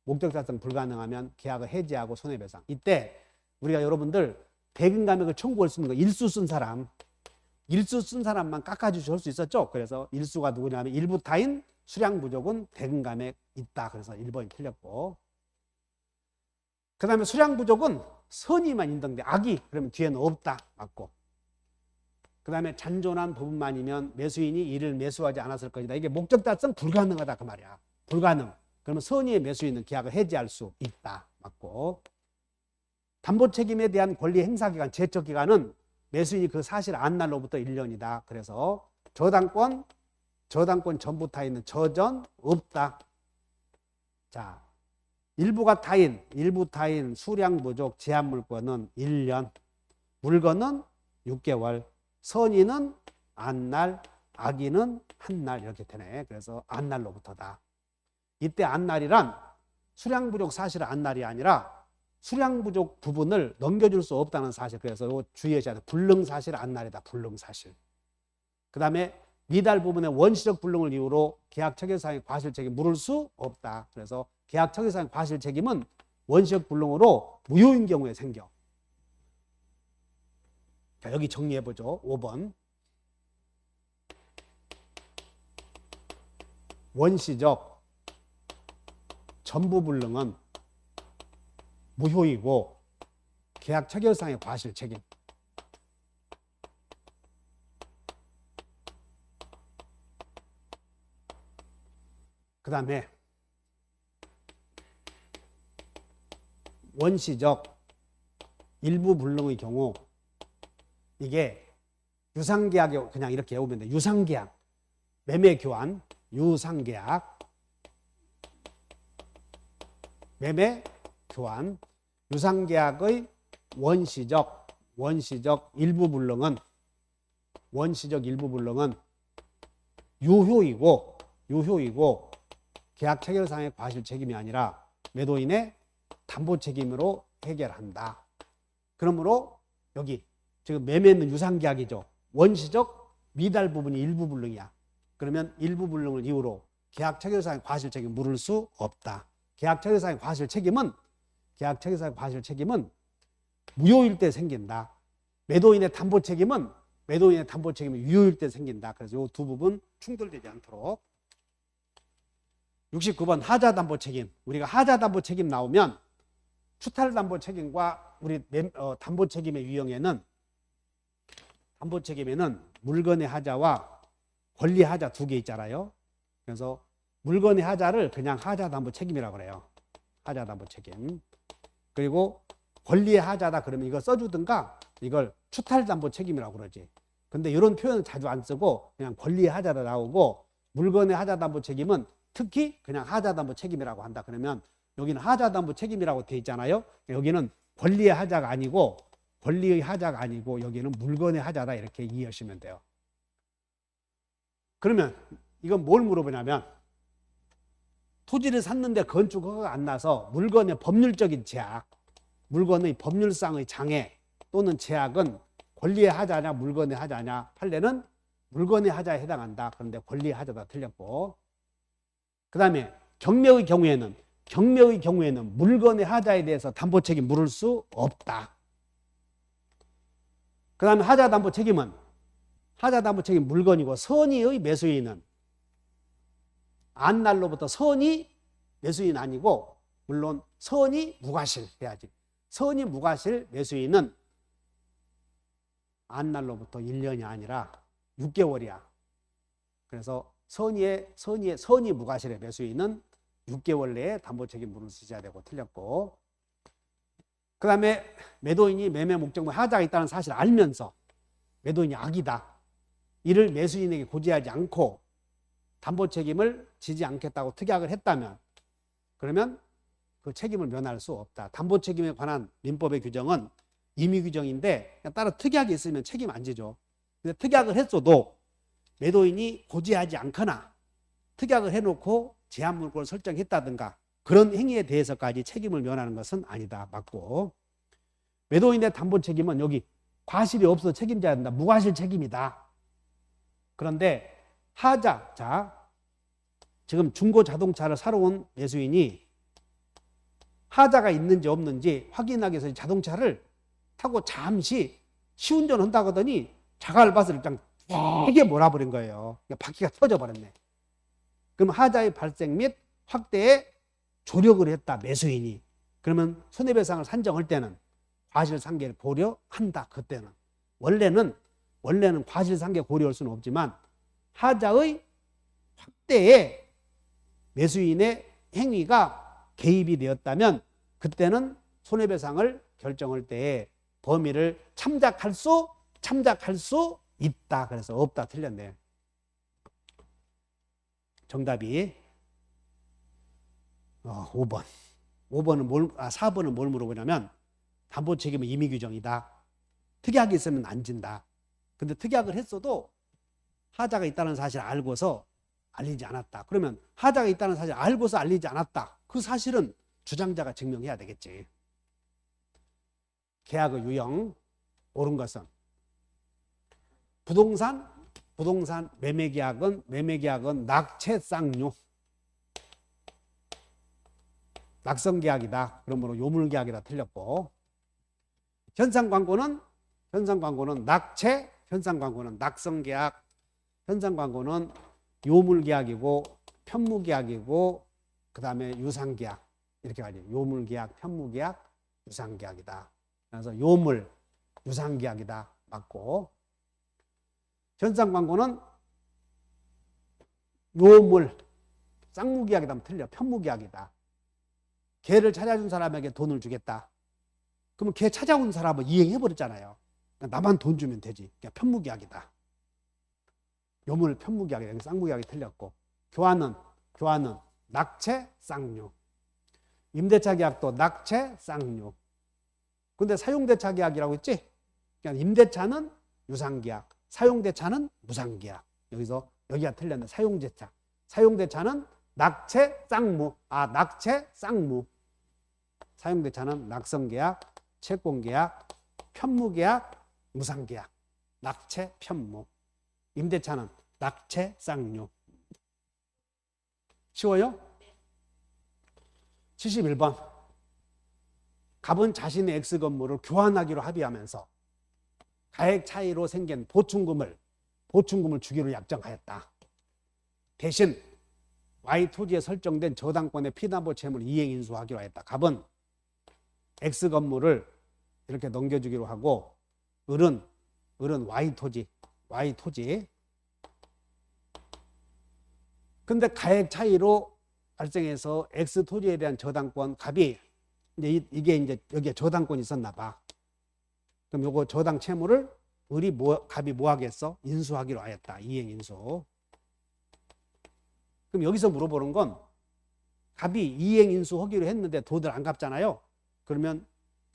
A: 목적 달성 불가능하면 계약을 해지하고 손해배상. 이때 우리가 여러분들 대금 감액을 청구할 수 있는 거 일수 쓴 사람만 깎아주실 수 있었죠. 그래서 일수가 누구냐면 일부타인 수량부족은 대금 감액 있다. 그래서 1번이 틀렸고. 그 다음에 수량부족은 선의만 인정돼. 악의 그러면 뒤에는 없다. 맞고. 그 다음에 잔존한 부분만이면 매수인이 이를 매수하지 않았을 것이다. 이게 목적 달성 불가능하다 그 말이야. 불가능. 그러면 선의의 매수인은 계약을 해지할 수 있다. 맞고. 담보 책임에 대한 권리 행사 기간, 제척 기간은 매수인이 그 사실 안 날로부터 1년이다. 그래서 저당권 전부 타인은 저전 없다. 자, 일부 타인, 수량 부족, 제한 물건은 1년, 물건은 6개월, 선의는 안날, 악의는 한날 이렇게 되네. 그래서 안날로부터다. 이때 안날이란 수량 부족 사실 안날이 아니라 수량 부족 부분을 넘겨줄 수 없다는 사실. 그래서 이거 주의하셔야 돼요. 불능 사실 안날이다. 불능 사실. 그 다음에 미달 부분의 원시적 불능을 이유로 계약 체결상의 과실 책임 물을 수 없다. 그래서 계약 체결상의 과실 책임은 원시적 불능으로 무효인 경우에 생겨. 자, 여기 정리해보죠. 5번. 원시적 전부 불능은 무효이고 계약 체결상의 과실 책임. 그 다음에 원시적 일부 불능의 경우 이게 유상계약에 그냥 이렇게 외우면 돼. 유상계약, 매매교환, 유상계약, 매매교환, 유상계약의 원시적 일부 불능은 유효이고 계약 체결상의 과실 책임이 아니라 매도인의 담보 책임으로 해결한다. 그러므로 여기 지금 매매는 유상계약이죠. 원시적 미달 부분이 일부 불능이야. 그러면 일부 불능을 이유로 계약 체결상의 과실 책임 물을 수 없다. 계약 체결상의 과실 책임은 무효일 때 생긴다. 매도인의 담보 책임은 유효일 때 생긴다. 그래서 이 두 부분 충돌되지 않도록. 69번 하자담보 책임. 우리가 하자담보 책임 나오면 추탈담보 책임과 우리 담보 책임의 유형에는 물건의 하자와 권리 하자 두 개 있잖아요. 그래서 물건의 하자를 그냥 하자담보 책임이라고 그래요. 하자담보 책임. 그리고 권리의 하자다 그러면 이거 써주든가 이걸 추탈담보 책임이라고 그러지. 근데 이런 표현은 자주 안 쓰고 그냥 권리의 하자다 나오고 물건의 하자담보 책임은 특히 그냥 하자담보 책임이라고 한다. 그러면 여기는 하자담보 책임이라고 돼 있잖아요. 여기는 권리의 하자가 아니고 여기는 물건의 하자다 이렇게 이해하시면 돼요. 그러면 이건 뭘 물어보냐면 토지를 샀는데 건축 허가가 안 나서 물건의 법률적인 제약, 물건의 법률상의 장애 또는 제약은 권리의 하자냐 물건의 하자냐 판례는 물건의 하자에 해당한다. 그런데 권리의 하자다 틀렸고, 그 다음에 경매의 경우에는 물건의 하자에 대해서 담보 책임 물을 수 없다. 그 다음에 하자담보 책임은 물건이고 선의의 매수인은 안날로부터 선의 매수인 아니고 물론 선의 무과실 해야지. 선의 무과실 매수인은 안날로부터 1년이 아니라 6개월이야. 그래서 선의 무과실의 매수인은 6개월 내에 담보 책임 물을 수 있어야 되고 틀렸고, 그 다음에 매도인이 매매 목적물 하자가 있다는 사실을 알면서 매도인이 악이다. 이를 매수인에게 고지하지 않고 담보 책임을 지지 않겠다고 특약을 했다면 그러면 그 책임을 면할 수 없다. 담보 책임에 관한 민법의 규정은 임의 규정인데 따로 특약이 있으면 책임 안 지죠. 근데 특약을 했어도 매도인이 고지하지 않거나 특약을 해놓고 제한 물건을 설정했다든가 그런 행위에 대해서까지 책임을 면하는 것은 아니다. 맞고, 매도인의 담보 책임은 여기 과실이 없어 책임져야 된다. 무과실 책임이다. 그런데 지금 중고 자동차를 사러 온 매수인이 하자가 있는지 없는지 확인하기 위해서 자동차를 타고 잠시 시운전 한다고 하더니 자가를 봐서 일단 되게 몰아버린 거예요. 바퀴가 터져버렸네. 그럼 하자의 발생 및 확대에 조력을 했다, 매수인이. 그러면 손해배상을 산정할 때는 과실상계를 고려한다. 그때는 원래는 과실상계 고려할 수는 없지만 하자의 확대에 매수인의 행위가 개입이 되었다면 그때는 손해배상을 결정할 때 범위를 참작할 수 있다. 그래서 없다 틀렸네요. 정답이 5번. 4번은 뭘 물어보냐면 담보 책임은 임의 규정이다. 특약이 있으면 안 진다. 근데 특약을 했어도 하자가 있다는 사실을 알고서 알리지 않았다. 그러면 하자가 있다는 사실을 알고서 알리지 않았다. 그 사실은 주장자가 증명해야 되겠지. 계약의 유형 옳은 것은 부동산 매매계약은 낙채쌍류 낙성계약이다. 그러므로 요물계약이다 틀렸고 현상광고는 낙채, 현상광고는 낙성계약, 현상광고는 요물계약이고 편무계약이고 그 다음에 유상계약 이렇게 가지. 요물계약, 편무계약, 유상계약이다. 그래서 요물, 유상계약이다. 맞고 현상광고는 요물, 쌍무계약이다. 틀려. 편무계약이다. 걔를 찾아준 사람에게 돈을 주겠다. 그러면 걔 찾아온 사람은 이행해버렸잖아요. 그러니까 나만 돈 주면 되지. 그러니까 편무계약이다. 요물 편무계약이다. 쌍무계약이 틀렸고 교환은 낙채, 쌍류. 임대차 계약도 낙채, 쌍류. 근데 사용대차 계약이라고 했지? 그러니까 임대차는 유상계약, 사용대차는 무상계약. 여기가 틀렸네. 사용대차는 낙채, 쌍무. 낙채, 쌍무. 사용대차는 낙성계약, 채권계약, 편무계약, 무상계약. 낙채, 편무. 임대차는 낙채, 쌍류. 쉬워요? 71번. 갑은 자신의 X건물을 교환하기로 합의하면서 가액 차이로 생긴 보충금을 주기로 약정하였다. 대신 Y 토지에 설정된 저당권의 피담보 채무를 이행 인수하기로 했다. 갑은 X건물을 이렇게 넘겨주기로 하고 을은 Y 토지. 근데 가액 차이로 발생해서 X 토지에 대한 저당권 갑이 이게 이제 여기에 저당권이 있었나 봐. 그럼 요거 저당 채무를 갑이 뭐 하겠어? 인수하기로 하였다. 이행 인수. 그럼 여기서 물어보는 건 갑이 이행 인수하기로 했는데 돈을 안 갚잖아요. 그러면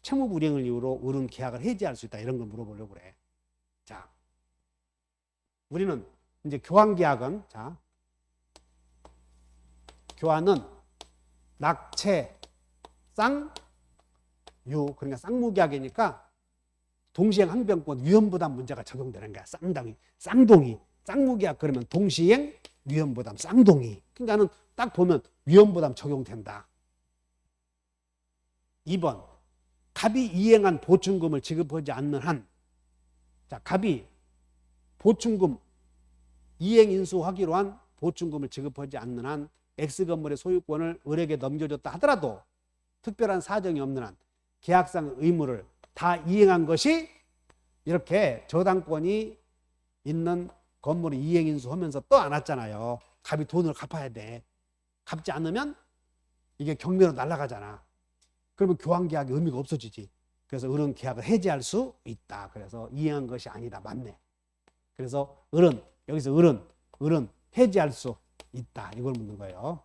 A: 채무 불이행을 이유로 을은 계약을 해지할 수 있다. 이런 걸 물어보려고 그래. 자, 우리는 이제 교환 계약은 교환은 낙채, 쌍유, 그러니까 쌍무계약이니까 동시행 항변권 위험부담 문제가 적용되는 거야. 쌍동이. 쌍무계약 그러면 동시행 위험부담 쌍동이. 그러니까는 딱 보면 위험부담 적용된다. 2번. 갑이 이행한 보충금을 지급하지 않는 한. 갑이 보충금 이행 인수하기로 한 보충금을 지급하지 않는 한 X건물의 소유권을 을에게 넘겨줬다 하더라도 특별한 사정이 없는 한 계약상 의무를 다 이행한 것이 이렇게 저당권이 있는 건물을 이행 인수하면서 또 안 왔잖아요. 갑이 돈을 갚아야 돼. 갚지 않으면 이게 경매로 날아가잖아. 그러면 교환계약의 의미가 없어지지. 그래서 을은 계약을 해지할 수 있다. 그래서 이행한 것이 아니다. 맞네. 그래서 여기서 을은 해지할 수 있다. 이걸 묻는 거예요.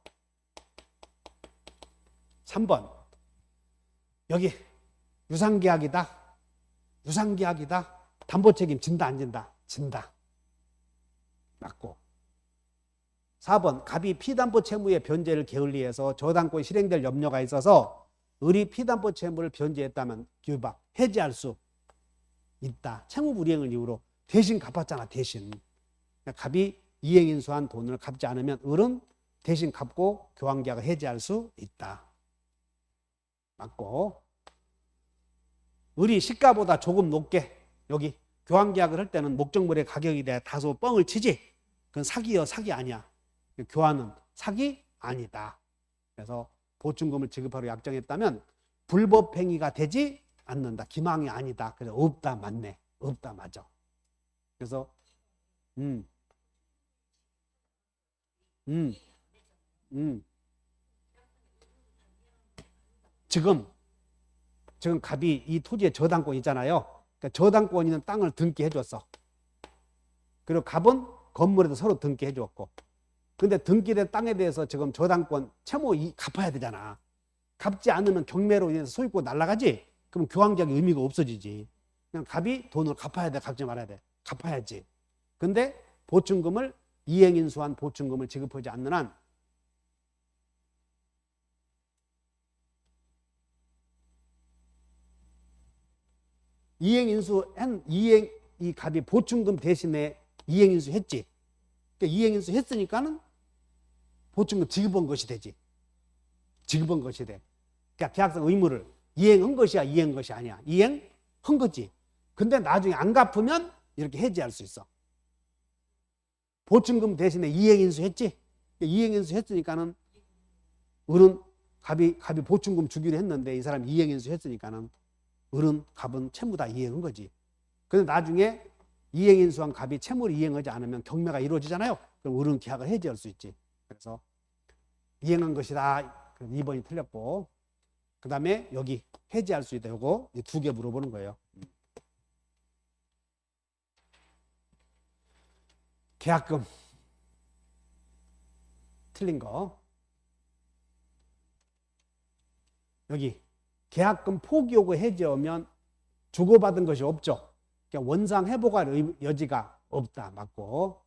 A: 3번. 여기 유상계약이다. 담보책임 진다 안 진다? 진다. 맞고. 4번. 갑이 피담보 채무의 변제를 게을리해서 저당권이 실행될 염려가 있어서 을이 피담보 채무를 변제했다면 규박 해지할 수 있다. 채무 불이행을 이유로 대신 갚았잖아. 대신. 그러니까 갑이 이행 인수한 돈을 갚지 않으면 을은 대신 갚고 교환계약을 해지할 수 있다. 맞고. 을이 시가보다 조금 높게 여기 교환계약을 할 때는 목적물의 가격에 대해 다소 뻥을 치지. 그건 사기요, 사기 아니야. 교환은 사기 아니다. 그래서 보충금을 지급하러 약정했다면 불법행위가 되지 않는다. 기망이 아니다. 그래서 없다 맞네. 없다 맞아. 그래서 지금 지금 갑이 이 토지의 저당권 있잖아요. 그러니까 저당권 있는 땅을 등기해 줬어. 그리고 갑은 건물에도 서로 등기해 줬고. 근데 등기된 땅에 대해서 지금 저당권 채무 갚아야 되잖아. 갚지 않으면 경매로 인해서 소유권 날아가지. 그럼 교환계약의 의미가 없어지지. 그냥 갑이 돈을 갚아야 돼, 갚지 말아야 돼. 갚아야지. 근데 보충금을 이행인수한 보충금을 지급하지 않는 한 이 갑이 보충금 대신에 이행인수 했지. 그러니까 이행인수 했으니까는 보충금 지급한 것이 되지. 지급한 것이 돼. 그러니까 계약상 의무를 이행한 것이야, 이행한 것이 아니야. 이행한 거지. 근데 나중에 안 갚으면 이렇게 해지할 수 있어. 보충금 대신에 이행인수 했지. 이행인수 했으니까는 갑이 보충금 주기로 했는데 이 사람이 이행인수 했으니까는 갑은 채무 다 이행한 거지. 근데 나중에 이행인수한 갑이 채무를 이행하지 않으면 경매가 이루어지잖아요. 그럼 계약을 해지할 수 있지. 그래서 이행한 것이다. 2번이 틀렸고, 그 다음에 여기 해지할 수 있다. 요거 2개 물어보는 거예요. 계약금 틀린 거. 여기 계약금 포기 요구 해지하면 주고받은 것이 없죠. 그러니까 원상 회복할 여지가 없다. 맞고.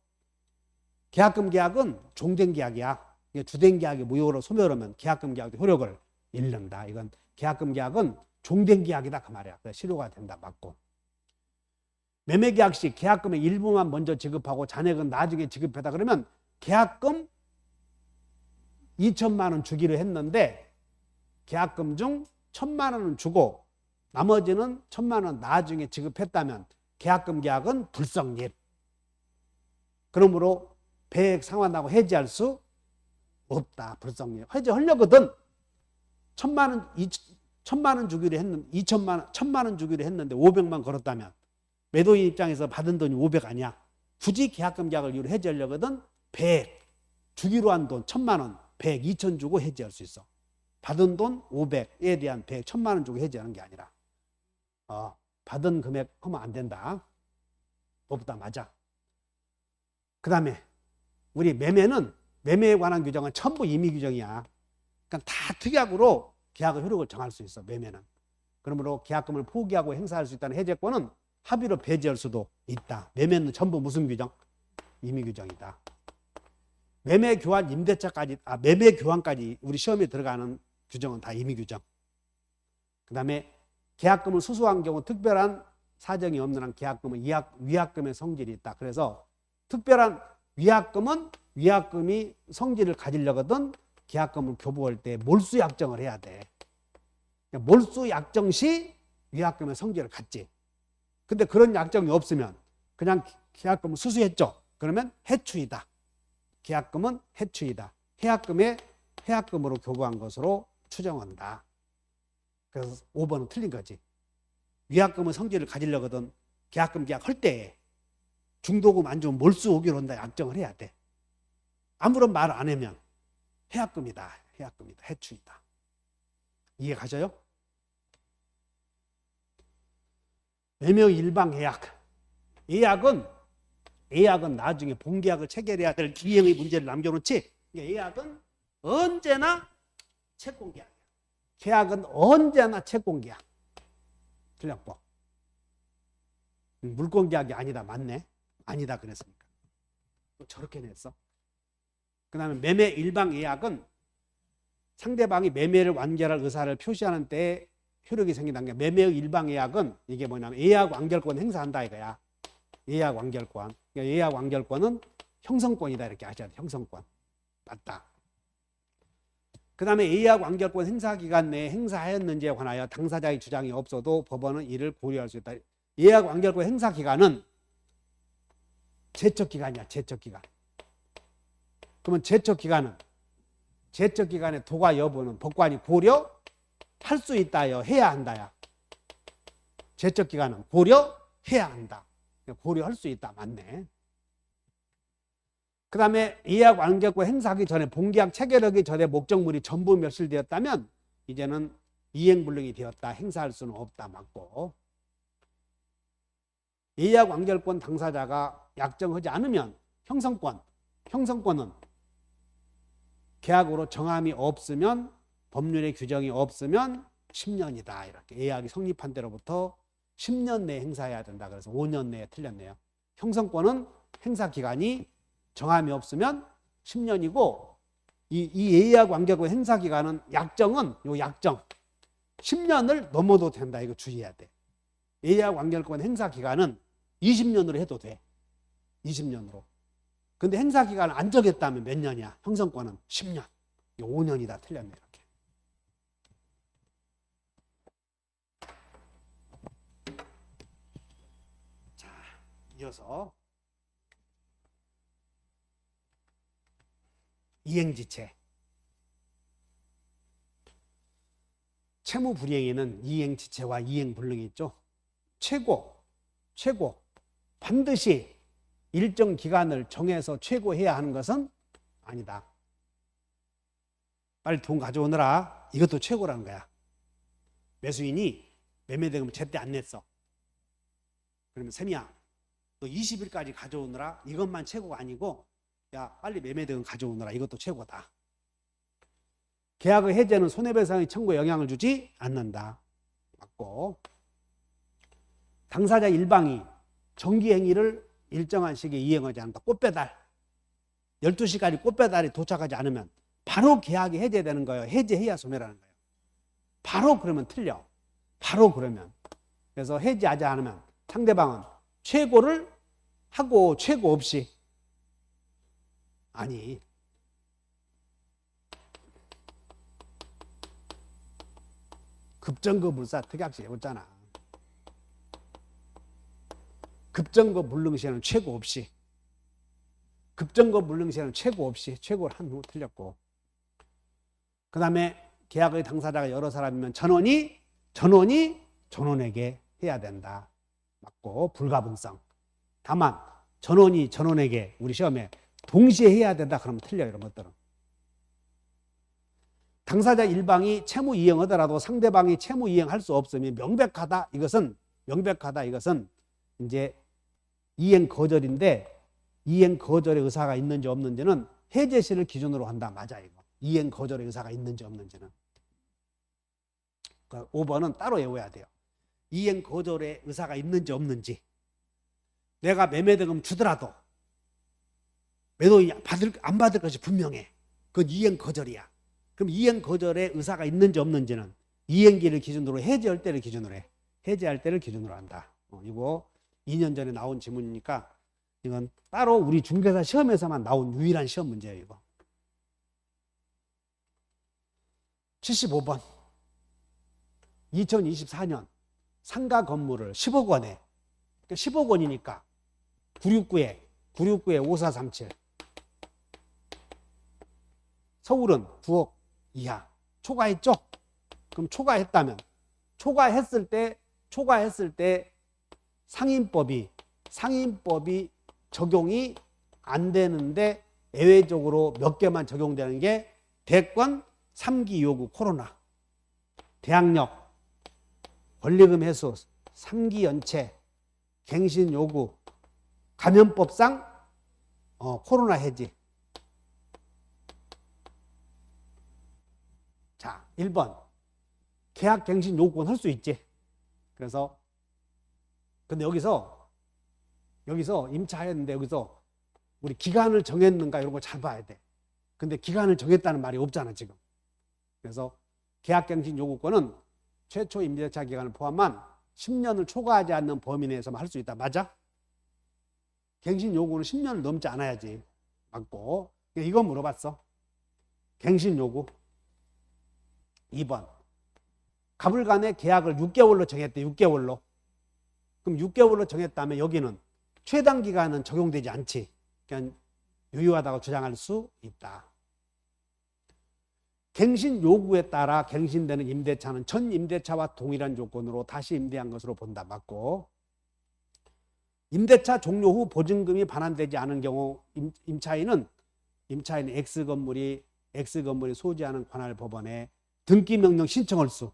A: 계약금 계약은 종된 계약이야. 주된 계약이 무효로 소멸하면 계약금 계약도 효력을 잃는다. 이건 계약금 계약은 종된 계약이다. 그 말이야. 실효가 된다. 맞고. 매매 계약 시 계약금의 일부만 먼저 지급하고 잔액은 나중에 지급하다 그러면 계약금 2천만 원 주기로 했는데 계약금 중 1,000만 원은 주고 나머지는 1,000만 원 나중에 지급했다면 계약금 계약은 불성립. 그러므로 배액 상환하고 해지할 수 없다. 불성립. 해지하려거든 1,000만 원 주기로 했는데 1,000만 원 주기로 했는데 500만 걸었다면 매도인 입장에서 받은 돈이 500 아니야. 굳이 계약금 계약을 이유로 해지하려거든 배액 주기로 한 돈 1,000만 원 배액 2,000 주고 해지할 수 있어. 받은 돈 500에 대한 배액 1,000만 원 주고 해지하는 게 아니라 받은 금액 하면 안 된다. 없다. 맞아. 그 다음에 우리 매매에 관한 규정은 전부 임의 규정이야. 그러니까 다 특약으로 계약의 효력을 정할 수 있어. 매매는. 그러므로 계약금을 포기하고 행사할 수 있다는 해제권은 합의로 배제할 수도 있다. 매매는 전부 무슨 규정? 임의 규정이다. 매매 교환 임대차까지 매매 교환까지 우리 시험에 들어가는 규정은 다 임의 규정. 그 다음에 계약금을 수수한 경우 특별한 사정이 없는 한 계약금은 위약금의 성질이 있다. 그래서 특별한 위약금이 성질을 가지려거든 계약금을 교부할 때 몰수 약정을 해야 돼. 몰수 약정 시 위약금의 성질을 갖지. 근데 그런 약정이 없으면 그냥 계약금을 수수했죠. 그러면 해추이다. 계약금은 해추이다. 해약금으로 교부한 것으로 추정한다. 그래서 5번은 틀린 거지. 위약금의 성질을 가지려거든 계약금 계약할 때 중도금 안 주면 몰수 오기로 한다. 약정을 해야 돼. 아무런 말 안 하면 해약금이다. 해추이다. 이해 가져요? 매매 일방 예약은 나중에 본계약을 체결해야 될 이행의 문제를 남겨놓지. 예약은 언제나 채권계약이야. 계약은 언제나 채권계약. 틀렸고. 물권계약이 아니다. 맞네. 아니다 그랬으니까. 저렇게 냈어. 그 다음에 매매 일방 예약은 상대방이 매매를 완결할 의사를 표시하는 때에 효력이 생긴다는 게 매매의 일방 예약은 이게 뭐냐면 예약 완결권 행사한다 이거야. 예약 완결권. 그러니까 예약 완결권은 형성권이다 이렇게 하셔야 돼. 형성권. 맞다. 그 다음에 예약 완결권 행사 기간 내에 행사하였는지에 관하여 당사자의 주장이 없어도 법원은 이를 고려할 수 있다. 예약 완결권 행사 기간은 제척기간이야. 제척기간. 그러면 제척기간의 도과 여부는 법관이 고려할 수 있다요. 해야 한다야. 제척기간은 고려해야 한다. 고려할 수 있다. 맞네. 그 다음에 예약 완결권 행사하기 전에 본계약 체결하기 전에 목적물이 전부 멸실되었다면 이제는 이행불능이 되었다. 행사할 수는 없다. 맞고. 예약 완결권 당사자가 약정하지 않으면 형성권은 계약으로 정함이 없으면 법률의 규정이 없으면 10년이다. 이렇게 예약이 성립한 때로부터 10년 내에 행사해야 된다. 그래서 5년 내에 틀렸네요. 형성권은 행사 기간이 정함이 없으면 10년이고 이 예약 완결권 행사 기간은 약정은 요 약정 10년을 넘어도 된다. 이거 주의해야 돼. 예약 완결권 행사 기간은 20년으로 해도 돼. 20년으로. 근데 행사 기간을 안 정했다면 몇 년이야? 형성권은 10년. 5년이다. 틀렸네. 이렇게. 자, 이어서 이행지체. 채무불이행에는 이행지체와 이행불능이 있죠. 최고 반드시 일정 기간을 정해서 최고해야 하는 것은 아니다. 빨리 돈 가져오느라 이것도 최고라는 거야. 매수인이 매매대금 제때 안 냈어. 그러면 샘이야, 너 20일까지 가져오느라 이것만 최고가 아니고 야 빨리 매매대금 가져오느라 이것도 최고다. 계약의 해제는 손해배상의 청구에 영향을 주지 않는다. 맞고. 당사자 일방이 정기행위를 일정한 시기에 이행하지 않는다. 꽃배달 12시까지 꽃배달이 도착하지 않으면 바로 계약이 해제되는 거예요. 해제해야 소멸하는 거예요. 바로 그러면 틀려. 바로 그러면. 그래서 해제하지 않으면 상대방은 최고를 하고 최고 없이 아니 급정거 불사 특약시 해봤잖아. 급정거 물릉시에는 최고 없이 급정거 물릉시에는 최고 없이 최고를 한 후 틀렸고 그 다음에 계약의 당사자가 여러 사람이면 전원에게 해야 된다. 맞고 불가분성. 다만 전원에게 우리 시험에 동시에 해야 된다. 그러면 틀려. 이런 것들은. 당사자 일방이 채무 이행하더라도 상대방이 채무 이행할 수 없으면 명백하다. 이것은 이제 이행 거절인데 이행 거절의 의사가 있는지 없는지는 해제시를 기준으로 한다. 맞아 이거. 이행 거절의 의사가 있는지 없는지는. 그러니까 5번은 따로 외워야 돼요. 이행 거절의 의사가 있는지 없는지. 내가 매매대금 주더라도 매도인이 안 받을 것이 분명해. 그건 이행 거절이야. 그럼 이행 거절의 의사가 있는지 없는지는 이행기를 기준으로 해제할 때를 기준으로 해. 해제할 때를 기준으로 한다. 이거 2년 전에 나온 지문이니까 이건 따로 우리 중개사 시험에서만 나온 유일한 시험 문제예요. 이거. 75번 2024년 상가 건물을 10억 원에 10억 원이니까 969에 5437 서울은 9억 이하 초과했죠? 그럼 초과했다면 초과했을 때 상인법이 적용이 안 되는데 예외적으로 몇 개만 적용되는 게 대권 3기 요구 코로나, 대항력, 권리금 회수, 3기 연체, 갱신 요구, 감염법상 코로나 해지. 자, 1번 계약 갱신 요구는 할 수 있지. 그래서 근데 여기서 임차했는데 여기서 우리 기간을 정했는가 이런 거 잘 봐야 돼. 근데 기간을 정했다는 말이 없잖아 지금. 그래서 계약갱신 요구권은 최초 임대차 기간을 포함한 10년을 초과하지 않는 범위 내에서만 할 수 있다. 맞아? 갱신 요구는 10년을 넘지 않아야지. 맞고. 이거 물어봤어. 갱신 요구. 2번. 가불간의 계약을 6개월로 정했대. 6개월로. 그럼 6개월로 정했다면 여기는 최단 기간은 적용되지 않지. 그냥 유효하다고 주장할 수 있다. 갱신 요구에 따라 갱신되는 임대차는 전 임대차와 동일한 조건으로 다시 임대한 것으로 본다. 맞고. 임대차 종료 후 보증금이 반환되지 않은 경우 임차인은 X건물이 소지하는 관할 법원에 등기명령 신청할 수.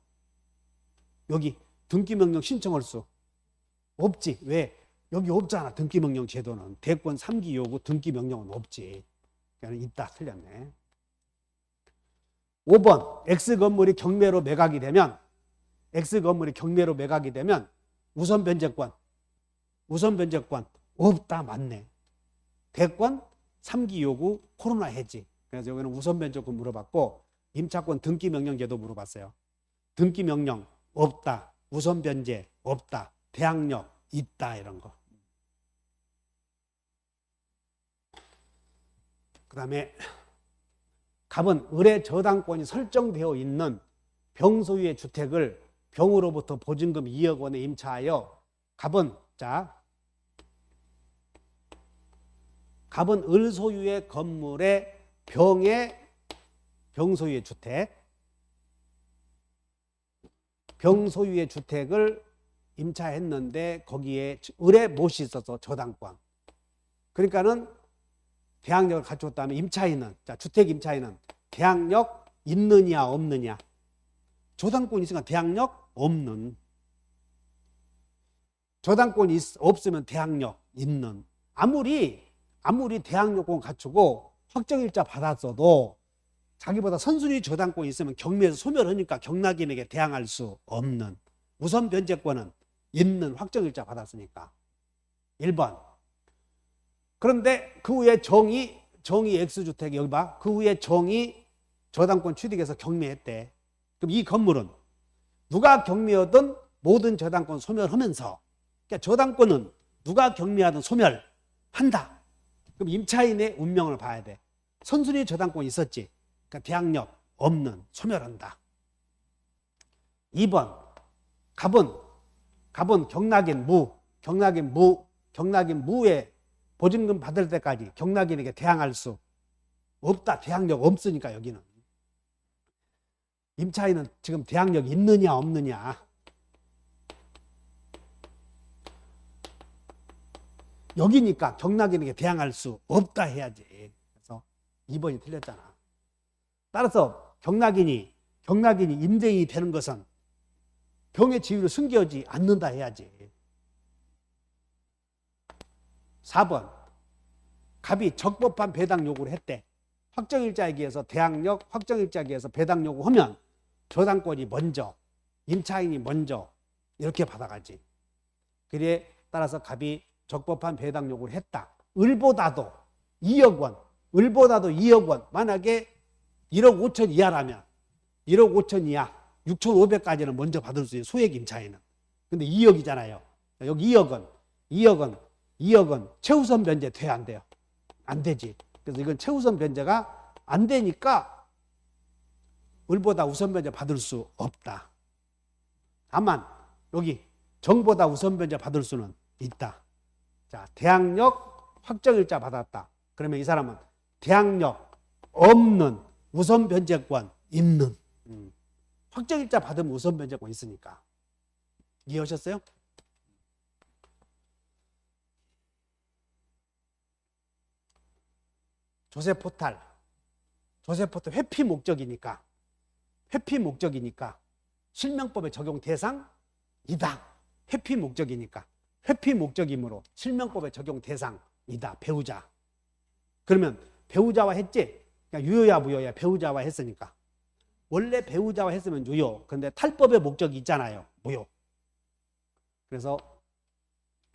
A: 여기 등기명령 신청할 수 없지. 왜? 여기 없잖아. 등기명령 제도는. 대권 3기 요구 등기명령은 없지. 그러니까 있다. 틀렸네. 5번 X건물이 경매로 매각이 되면 X건물이 경매로 매각이 되면 우선 변제권 없다. 맞네. 대권 3기 요구 코로나 해지. 그래서 여기는 우선 변제권 물어봤고 임차권 등기명령제도 물어봤어요. 등기명령 없다. 우선 변제 없다. 대항력 있다. 이런 거. 그 다음에 갑은 을의 저당권이 설정되어 있는 병소유의 주택을 병으로부터 보증금 2억 원에 임차하여 갑은 을 소유의 건물에 병소유의 주택을 임차했는데 거기에 을의 못이 있어서 저당권. 그러니까는 대항력을 갖추었다면 임차인은 주택 임차인은 대항력 있느냐 없느냐. 저당권이 있으니까 대항력 없는. 저당권이 없으면 대항력 있는. 아무리 대항력권 갖추고 확정일자 받았어도 자기보다 선순위 저당권이 있으면 경매에서 소멸하니까 경락인에게 대항할 수 없는. 우선 변제권은 있는. 확정일자 받았으니까. 1번. 그런데 그 후에 정이 X주택 여기 봐. 그 후에 정이 저당권 취득해서 경매했대. 그럼 이 건물은 누가 경매하든 모든 저당권 소멸하면서, 그러니까 저당권은 누가 경매하든 소멸한다. 그럼 임차인의 운명을 봐야 돼. 선순위 저당권이 있었지. 그러니까 대항력 없는. 소멸한다. 2번 갑은 경락인 무에 보증금 받을 때까지 경락인에게 대항할 수 없다. 대항력 없으니까 여기는. 임차인은 지금 대항력이 있느냐 없느냐. 여기니까 경락인에게 대항할 수 없다 해야지. 그래서 2번이 틀렸잖아. 따라서 경락인이 임대인이 되는 것은 병의 지위를 숨기지 않는다 해야지. 4번 갑이 적법한 배당 요구를 했대. 확정일자에 기해서 대항력, 확정일자에 기해서 배당 요구하면 저당권이 먼저, 임차인이 먼저 이렇게 받아가지. 그래 따라서 갑이 적법한 배당 요구를 했다. 을보다도 2억 원, 만약에 1억 5천 이하라면 1억 5천 이하 6,500까지는 먼저 받을 수 있는 소액 임차인은. 근데 2억이잖아요. 여기 2억은 최우선 변제 돼야 안 돼요? 안 되지. 그래서 이건 최우선 변제가 안 되니까 을보다 우선 변제 받을 수 없다. 다만 여기 정보다 우선 변제 받을 수는 있다. 자, 대항력 확정일자 받았다. 그러면 이 사람은 대항력 없는, 우선 변제권 있는. 확정일자 받으면 우선 변제권 있으니까. 이해하셨어요? 조세포탈 회피 목적이니까 실명법의 적용 대상이다. 회피 목적이므로 실명법의 적용 대상이다. 배우자. 그러면 배우자와 했지? 그러니까 유효야 무효야? 배우자와 했으니까. 원래 배우자와 했으면 유효. 그런데 탈법의 목적이 있잖아요. 무효. 그래서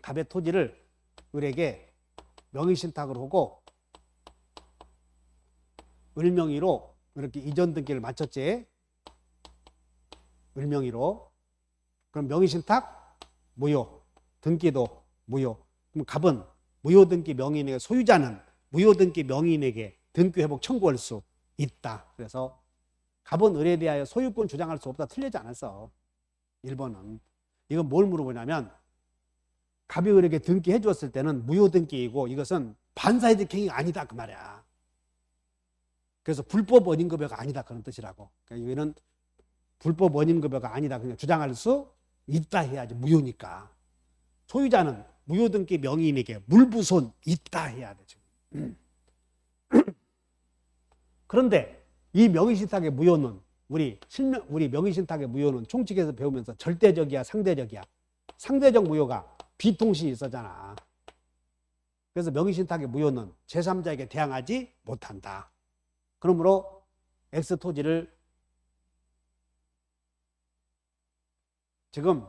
A: 갑의 토지를 을에게 명의신탁을 하고 을명의로 이렇게 이전 등기를 마쳤지. 을명의로. 그럼 명의신탁 무효. 등기도 무효. 그럼 갑은 무효등기 명의인에게, 소유자는 무효등기 명의인에게 등기회복 청구할 수 있다. 그래서 갑은 을에 대하여 소유권 주장할 수 없다. 틀리지 않았어. 1번은. 이건 뭘 물어보냐면 갑이 을에게 등기해 주었을 때는 무효등기이고 이것은 반사이득 행위가 아니다 그 말이야. 그래서 불법 원인급여가 아니다 그런 뜻이라고. 그러니까 이거는 불법 원인급여가 아니다 그냥 주장할 수 있다 해야지. 무효니까. 소유자는 무효등기 명의인에게 물부손 있다 해야 돼 지금. 그런데 이 명의신탁의 무효는 우리 명의신탁의 무효는 총칙에서 배우면서 절대적이야, 상대적이야. 상대적 무효가 비통신이 있었잖아. 그래서 명의신탁의 무효는 제3자에게 대항하지 못한다. 그러므로 X토지를 지금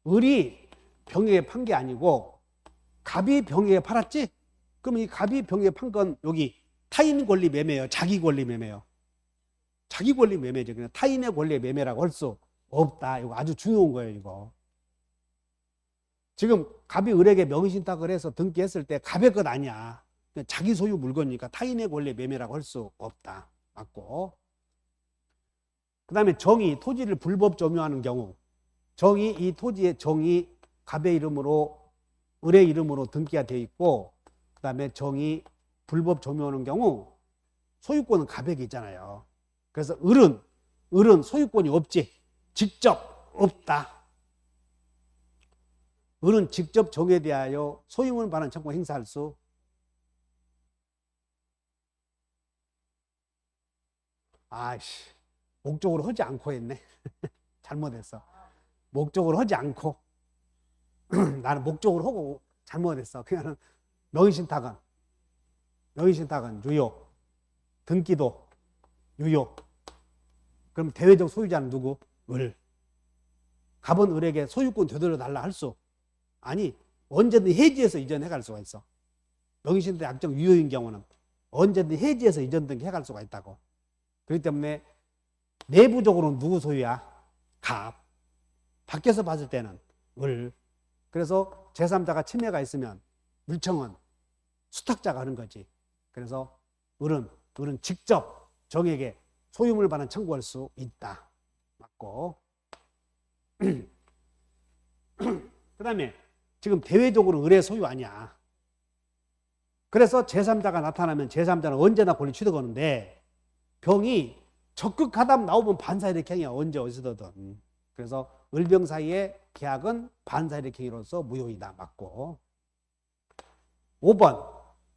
A: 을이 병에게 판 게 아니고 갑이 병에게 팔았지? 그럼 이 갑이 병에게 판 건 여기 타인 권리 매매예요, 자기 권리 매매예요. 자기 권리 매매죠. 그냥 타인의 권리의 매매라고 할 수 없다. 이거 아주 중요한 거예요, 이거. 지금 갑이 을에게 명의신탁을 해서 등기했을 때 갑의 것 아니야. 그냥 자기 소유 물건이니까 타인의 권리의 매매라고 할 수 없다. 맞고. 그 다음에 정이 토지를 불법 점유하는 경우, 정이 이 토지의 정이 갑의 이름으로 을의 이름으로 등기가 되어 있고, 그 다음에 정이 불법 점유하는 경우 소유권은 갑에게 있잖아요. 그래서 을은 소유권이 없지. 직접 없다. 을은 직접 정에 대하여 소유물 반환 청구 행사할 수 목적으로 하지 않고 했네. 잘못했어. 목적으로 하지 않고 나는 목적으로 하고 잘못했어. 그냥 명의신탁은 유효, 등기도 유효. 그럼 대외적 소유자는 누구? 을. 갑은 을에게 소유권 되돌려 달라 할 수 아니, 언제든 해지해서 이전해 갈 수가 있어. 명의신탁 약정 유효인 경우는 언제든 해지해서 이전 등기 해갈 수가 있다고. 그렇기 때문에 내부적으로는 누구 소유야? 갑. 밖에서 봤을 때는 을. 그래서 제3자가 침해가 있으면 물청은 수탁자가 하는 거지. 그래서 을은 직접 정에게 소유물 반환 청구할 수 있다. 맞고. 그 다음에 지금 대외적으로 을의 소유 아니야. 그래서 제3자가 나타나면 제3자는 언제나 권리 취득하는데 병이 적극 하다 나오면 반사일으켜이야. 언제 어디서든. 그래서 을병 사이의 계약은 반사일으켜이로서 무효이다. 맞고. 5번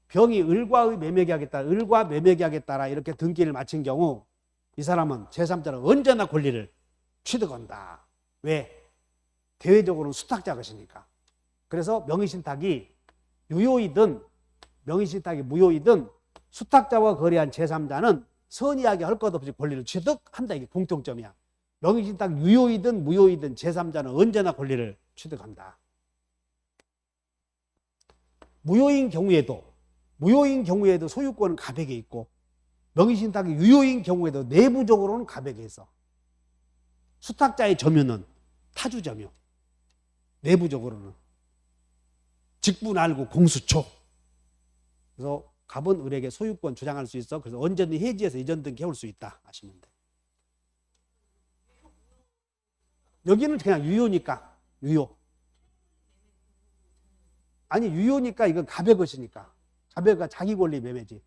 A: 병이 을과의 매매계약에 따라 을과 매매계약에 따라 이렇게 등기를 마친 경우 이 사람은 제3자는 언제나 권리를 취득한다. 왜? 대외적으로는 수탁자 것이니까. 그래서 명의신탁이 유효이든 명의신탁이 무효이든 수탁자와 거래한 제3자는 선의하게 할 것 없이 권리를 취득한다. 이게 공통점이야. 명의신탁 유효이든 무효이든 제3자는 언제나 권리를 취득한다. 무효인 경우에도 소유권은 갑에게 있고 명의신탁이 유효인 경우에도 내부적으로는 갑에게 있어. 수탁자의 점유는 타주 점유. 내부적으로는 직분알고 공수초. 그래서 갑은 을에게 소유권 주장할 수 있어. 그래서 언제든 해지해서 이전 등기 해올 수 있다. 아시면 돼. 여기는 그냥 유효니까. 유효. 아니 유효니까 이건 갑의 것이니까. 갑의 것 자기 권리 매매지.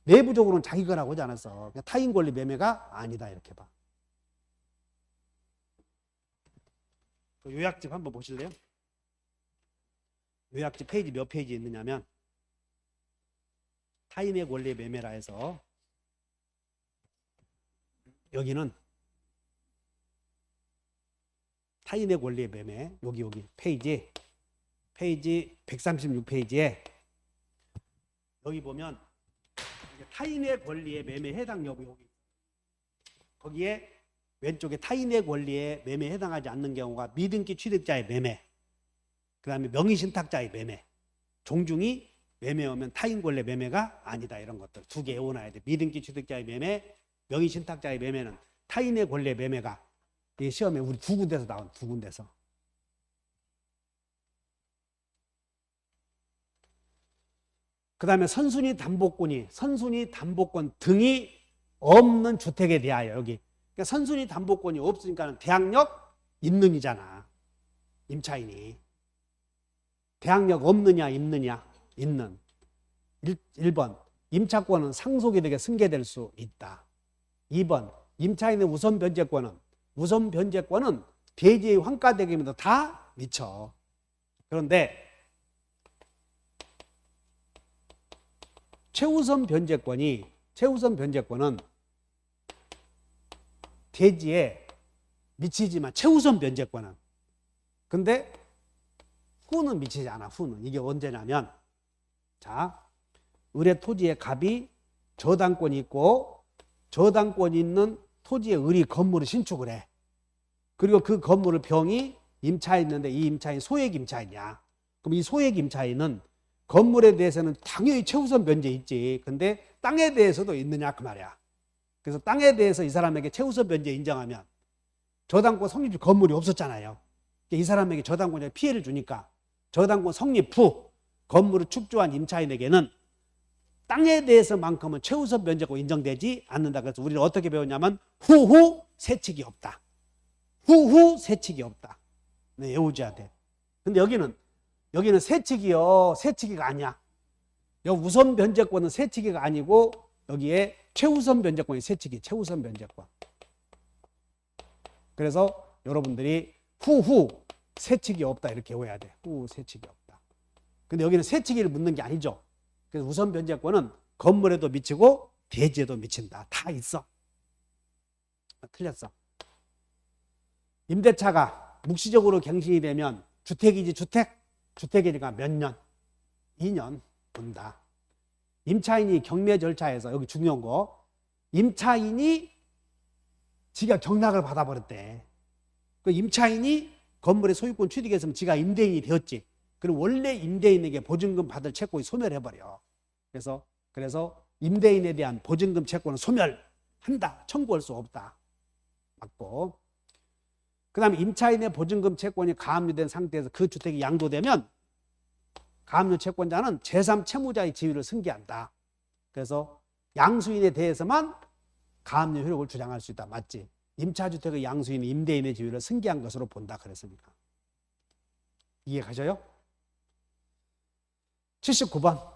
A: 내부적으로는 자기 거라고 하지 않았어. 그냥 타인 권리 매매가 아니다. 이렇게 봐. 요약집 한번 보실래요? 요약집 페이지 몇 페이지에 있느냐면 타인의 권리 매매라 해서 여기는 타인의 권리 매매 여기 페이지 136페이지에 여기 보면 타인의 권리의 매매 해당 여부 여기 거기에 왼쪽에 타인의 권리에 매매에 해당하지 않는 경우가 미등기 취득자의 매매, 그 다음에 명의신탁자의 매매, 종중이 매매하면 타인 권리 매매가 아니다. 이런 것들 두 개 외워놔야 돼. 미등기 취득자의 매매, 명의신탁자의 매매는 타인의 권리의 매매가 이 시험에 우리 두 군데서 나온 두 군데서. 그 다음에 선순위 담보권 등이 없는 주택에 대하여 여기 그러니까 선순위 담보권이 없으니까 대항력 있는이잖아. 임차인이. 대항력 없느냐 있느냐? 있는. 1번 임차권은 상속인에게 승계될 수 있다. 2번 임차인의 우선 변제권은 대지의 환가대금에도 다 미쳐. 그런데 최우선 변제권이 최우선 변제권은 대지에 미치지만 최우선 변제권은. 근데 후는 미치지 않아. 후는. 이게 언제냐면 자, 을의 토지에 갑이 저당권이 있고 저당권이 있는 토지에 을이 건물을 신축을 해. 그리고 그 건물을 병이 임차에 있는데 이 임차인 소액 임차인이야. 그럼 이 소액 임차인은 건물에 대해서는 당연히 최우선 변제 있지. 근데 땅에 대해서도 있느냐 그 말이야. 그래서 땅에 대해서 이 사람에게 최우선 변제 인정하면 저당권 성립 건물이 없었잖아요. 이 사람에게 저당권에 피해를 주니까 저당권 성립 후 건물을 축조한 임차인에게는 땅에 대해서만큼은 최우선 변제권 인정되지 않는다. 그래서 우리는 어떻게 배웠냐면 후후 세칙이 없다. 후후 세칙이 없다. 네, 외우셔야 돼. 근데 여기는 세칙이요. 세칙이가 아니야. 여기 우선 변제권은 세칙이가 아니고 여기에 최우선 변제권이 세칙이 최우선 변제권. 그래서 여러분들이 후후 세칙이 없다 이렇게 외워야 돼. 후후 세칙이 없다. 근데 여기는 세칙이를 묻는 게 아니죠. 그래서 우선 변제권은 건물에도 미치고 대지에도 미친다. 다 있어. 틀렸어. 임대차가 묵시적으로 갱신이 되면 주택이지 주택? 주택이니까 몇 년? 2년 본다. 임차인이 경매 절차에서 여기 중요한 거 임차인이 지가 경락을 받아버렸대. 그 임차인이 건물의 소유권 취득했으면 지가 임대인이 되었지. 그럼 원래 임대인에게 보증금 받을 채권이 소멸해버려. 그래서 임대인에 대한 보증금 채권은 소멸한다. 청구할 수 없다. 맞고. 그 다음에 임차인의 보증금 채권이 가압류된 상태에서 그 주택이 양도되면 가압류 채권자는 제3 채무자의 지위를 승계한다. 그래서 양수인에 대해서만 가압류 효력을 주장할 수 있다. 맞지? 임차주택의 양수인은 임대인의 지위를 승계한 것으로 본다. 그랬으니까. 이해 가셔요? 79번.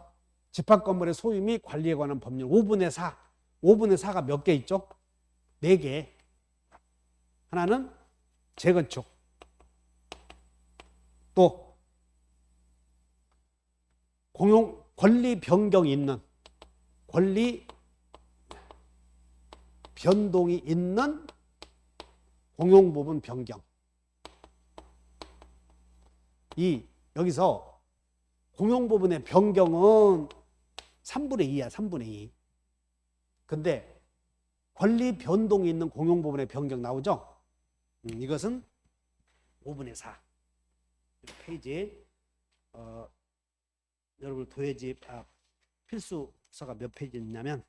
A: 집합건물의 소유 및 관리에 관한 법률 5분의 4. 5분의 4가 몇 개 있죠? 4개. 하나는 재건축. 또 공용 권리 변경이 있는 권리 변동이 있는 공용부분 변경. 여기서 공용부분의 변경은 3분의 2야. 3분의 2. 근데 권리 변동이 있는 공용부분의 변경 나오죠? 이것은 5분의 4. 페이지 여러분 도예집 필수서가 몇 페이지 있냐면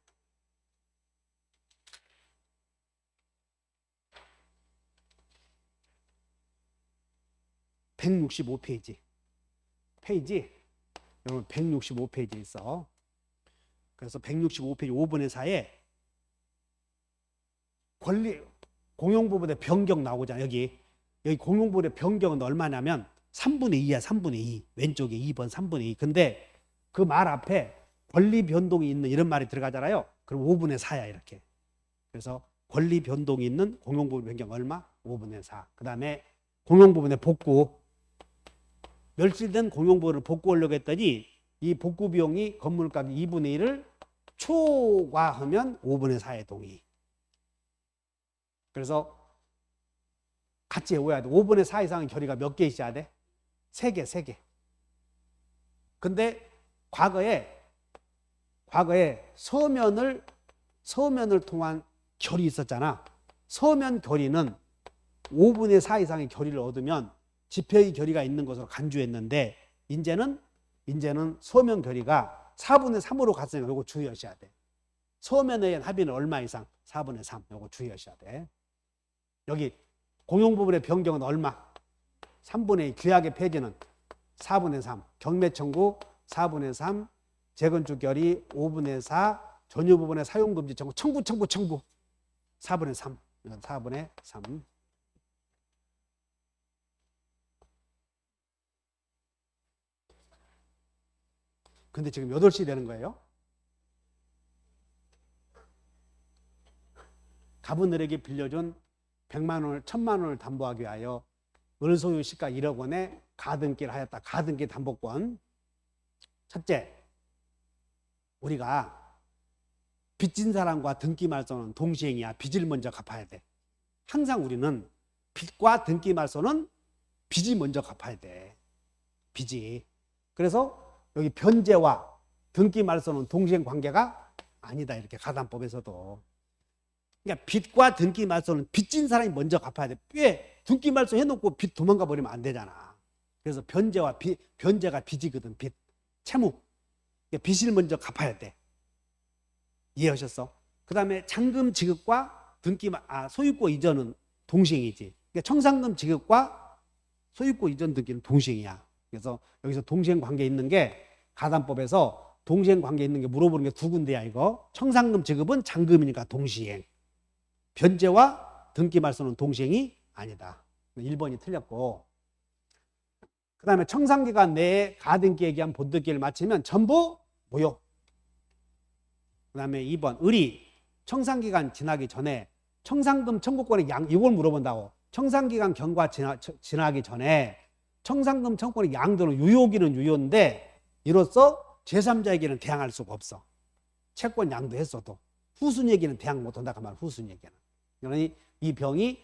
A: 165페이지. 여러분 165페이지 있어. 그래서 165페이지 5분의 4에 공용부분의 변경 나오잖아. 여기 공용부분의 변경은 얼마냐면 3분의 2야. 3분의 2. 왼쪽에 2번 3분의 2. 근데 그 말 앞에 권리 변동이 있는 이런 말이 들어가잖아요. 그럼 5분의 4야 이렇게. 그래서 권리 변동이 있는 공용부분 변경 얼마? 5분의 4. 그 다음에 공용부분의 복구. 멸실된 공용부분을 복구하려고 했더니 이 복구 비용이 건물값 2분의 1을 초과하면 5분의 4의 동의. 그래서 같이 외워야 돼. 5분의 4 이상의 결의가 몇 개 있어야 돼? 3개, 3개. 근데 과거에 서면을 통한 결의 있었잖아. 서면 결의는 5분의 4 이상의 결의를 얻으면 집회의 결의가 있는 것으로 간주했는데 이제는 서면 결의가 4분의 3으로 갔으니까 이거 주의하셔야 돼. 서면에 의한 합의는 얼마 이상? 4분의 3. 이거 주의하셔야 돼. 여기 공용부분의 변경은 얼마? 3분의 2. 규약의 폐지는 4분의 3. 경매 청구 4분의 3. 재건축 결의 5분의 4. 전유 부분의 사용금지 청구 4분의 3. 이건 4분의 3. 근데 지금 8시 되는 거예요. 가분을에게 빌려준 100만 원을 1000만 원을 담보하기 위하여 을소유 시가 1억 원에 가등기를 하였다. 가등기 담보권. 첫째, 우리가 빚진 사람과 등기 말소는 동시행이야. 빚을 먼저 갚아야 돼. 항상 우리는 빚과 등기 말소는 빚이 먼저 갚아야 돼. 빚이. 그래서 여기 변제와 등기 말소는 동시행 관계가 아니다. 이렇게 가담법에서도. 그러니까 빚과 등기 말소는 빚진 사람이 먼저 갚아야 돼. 왜 등기 말소 해놓고 빚 도망가 버리면 안 되잖아. 그래서 변제가 빚이거든. 빚, 채무. 그러니까 빚을 먼저 갚아야 돼. 이해하셨어? 그 다음에 잔금 지급과 소유권 이전은 동시행이지. 그러니까 청산금 지급과 소유권 이전 등기는 동시행이야. 그래서 여기서 동시행 관계 있는 게 가담법에서 동시행 관계 있는 게 물어보는 게 두 군데야. 이거 청산금 지급은 잔금이니까 동시행. 변제와 등기 말소는 동시행이 아니다. 1번이 틀렸고, 그 다음에 청산기간 내에 가등기에 기한 본등기를 마치면 전부 무효. 그 다음에 2번 의리. 청산기간 지나기 전에 청산금 청구권의 이걸 물어본다고. 청산기간 경과 지나기 전에 청산금 청구권의 양도는 유효기는 유효인데 이로써 제3자에게는 대항할 수가 없어. 채권 양도했어도 후순위에게는 대항 못한다. 그 말. 후순위에게는. 그러니 이 병이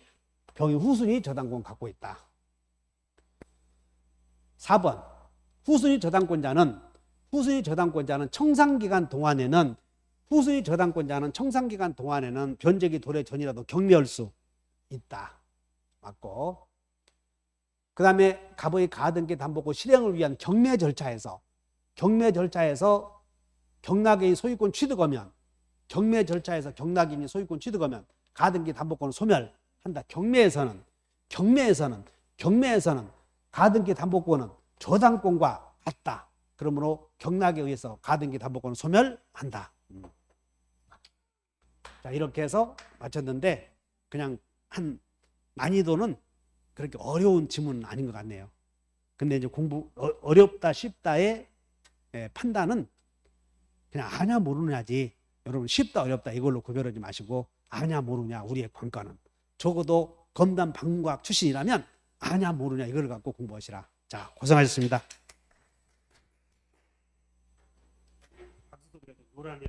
A: 후순위 저당권 갖고 있다. 4번 후순위 저당권자는 청산기간 동안에는 변제기 도래 전이라도 경매할 수 있다. 맞고, 그 다음에 갑의 가등기 담보권 실행을 위한 경매 절차에서 경락인이 소유권 취득하면 가등기 담보권을 소멸한다. 경매에서는 가등기 담보권은 저당권과 같다. 그러므로 경락에 의해서 가등기 담보권을 소멸한다. 자, 이렇게 해서 마쳤는데 그냥 한 난이도는 그렇게 어려운 지문은 아닌 것 같네요. 근데 이제 어렵다 쉽다의 판단은 그냥 아냐 모르냐지. 여러분 쉽다 어렵다 이걸로 구별하지 마시고 아냐 모르냐 우리의 관건은. 적어도 검단 방문과학 출신이라면 아냐 모르냐 이걸 갖고 공부하시라. 자, 고생하셨습니다. 박수도 그래도 노란이야.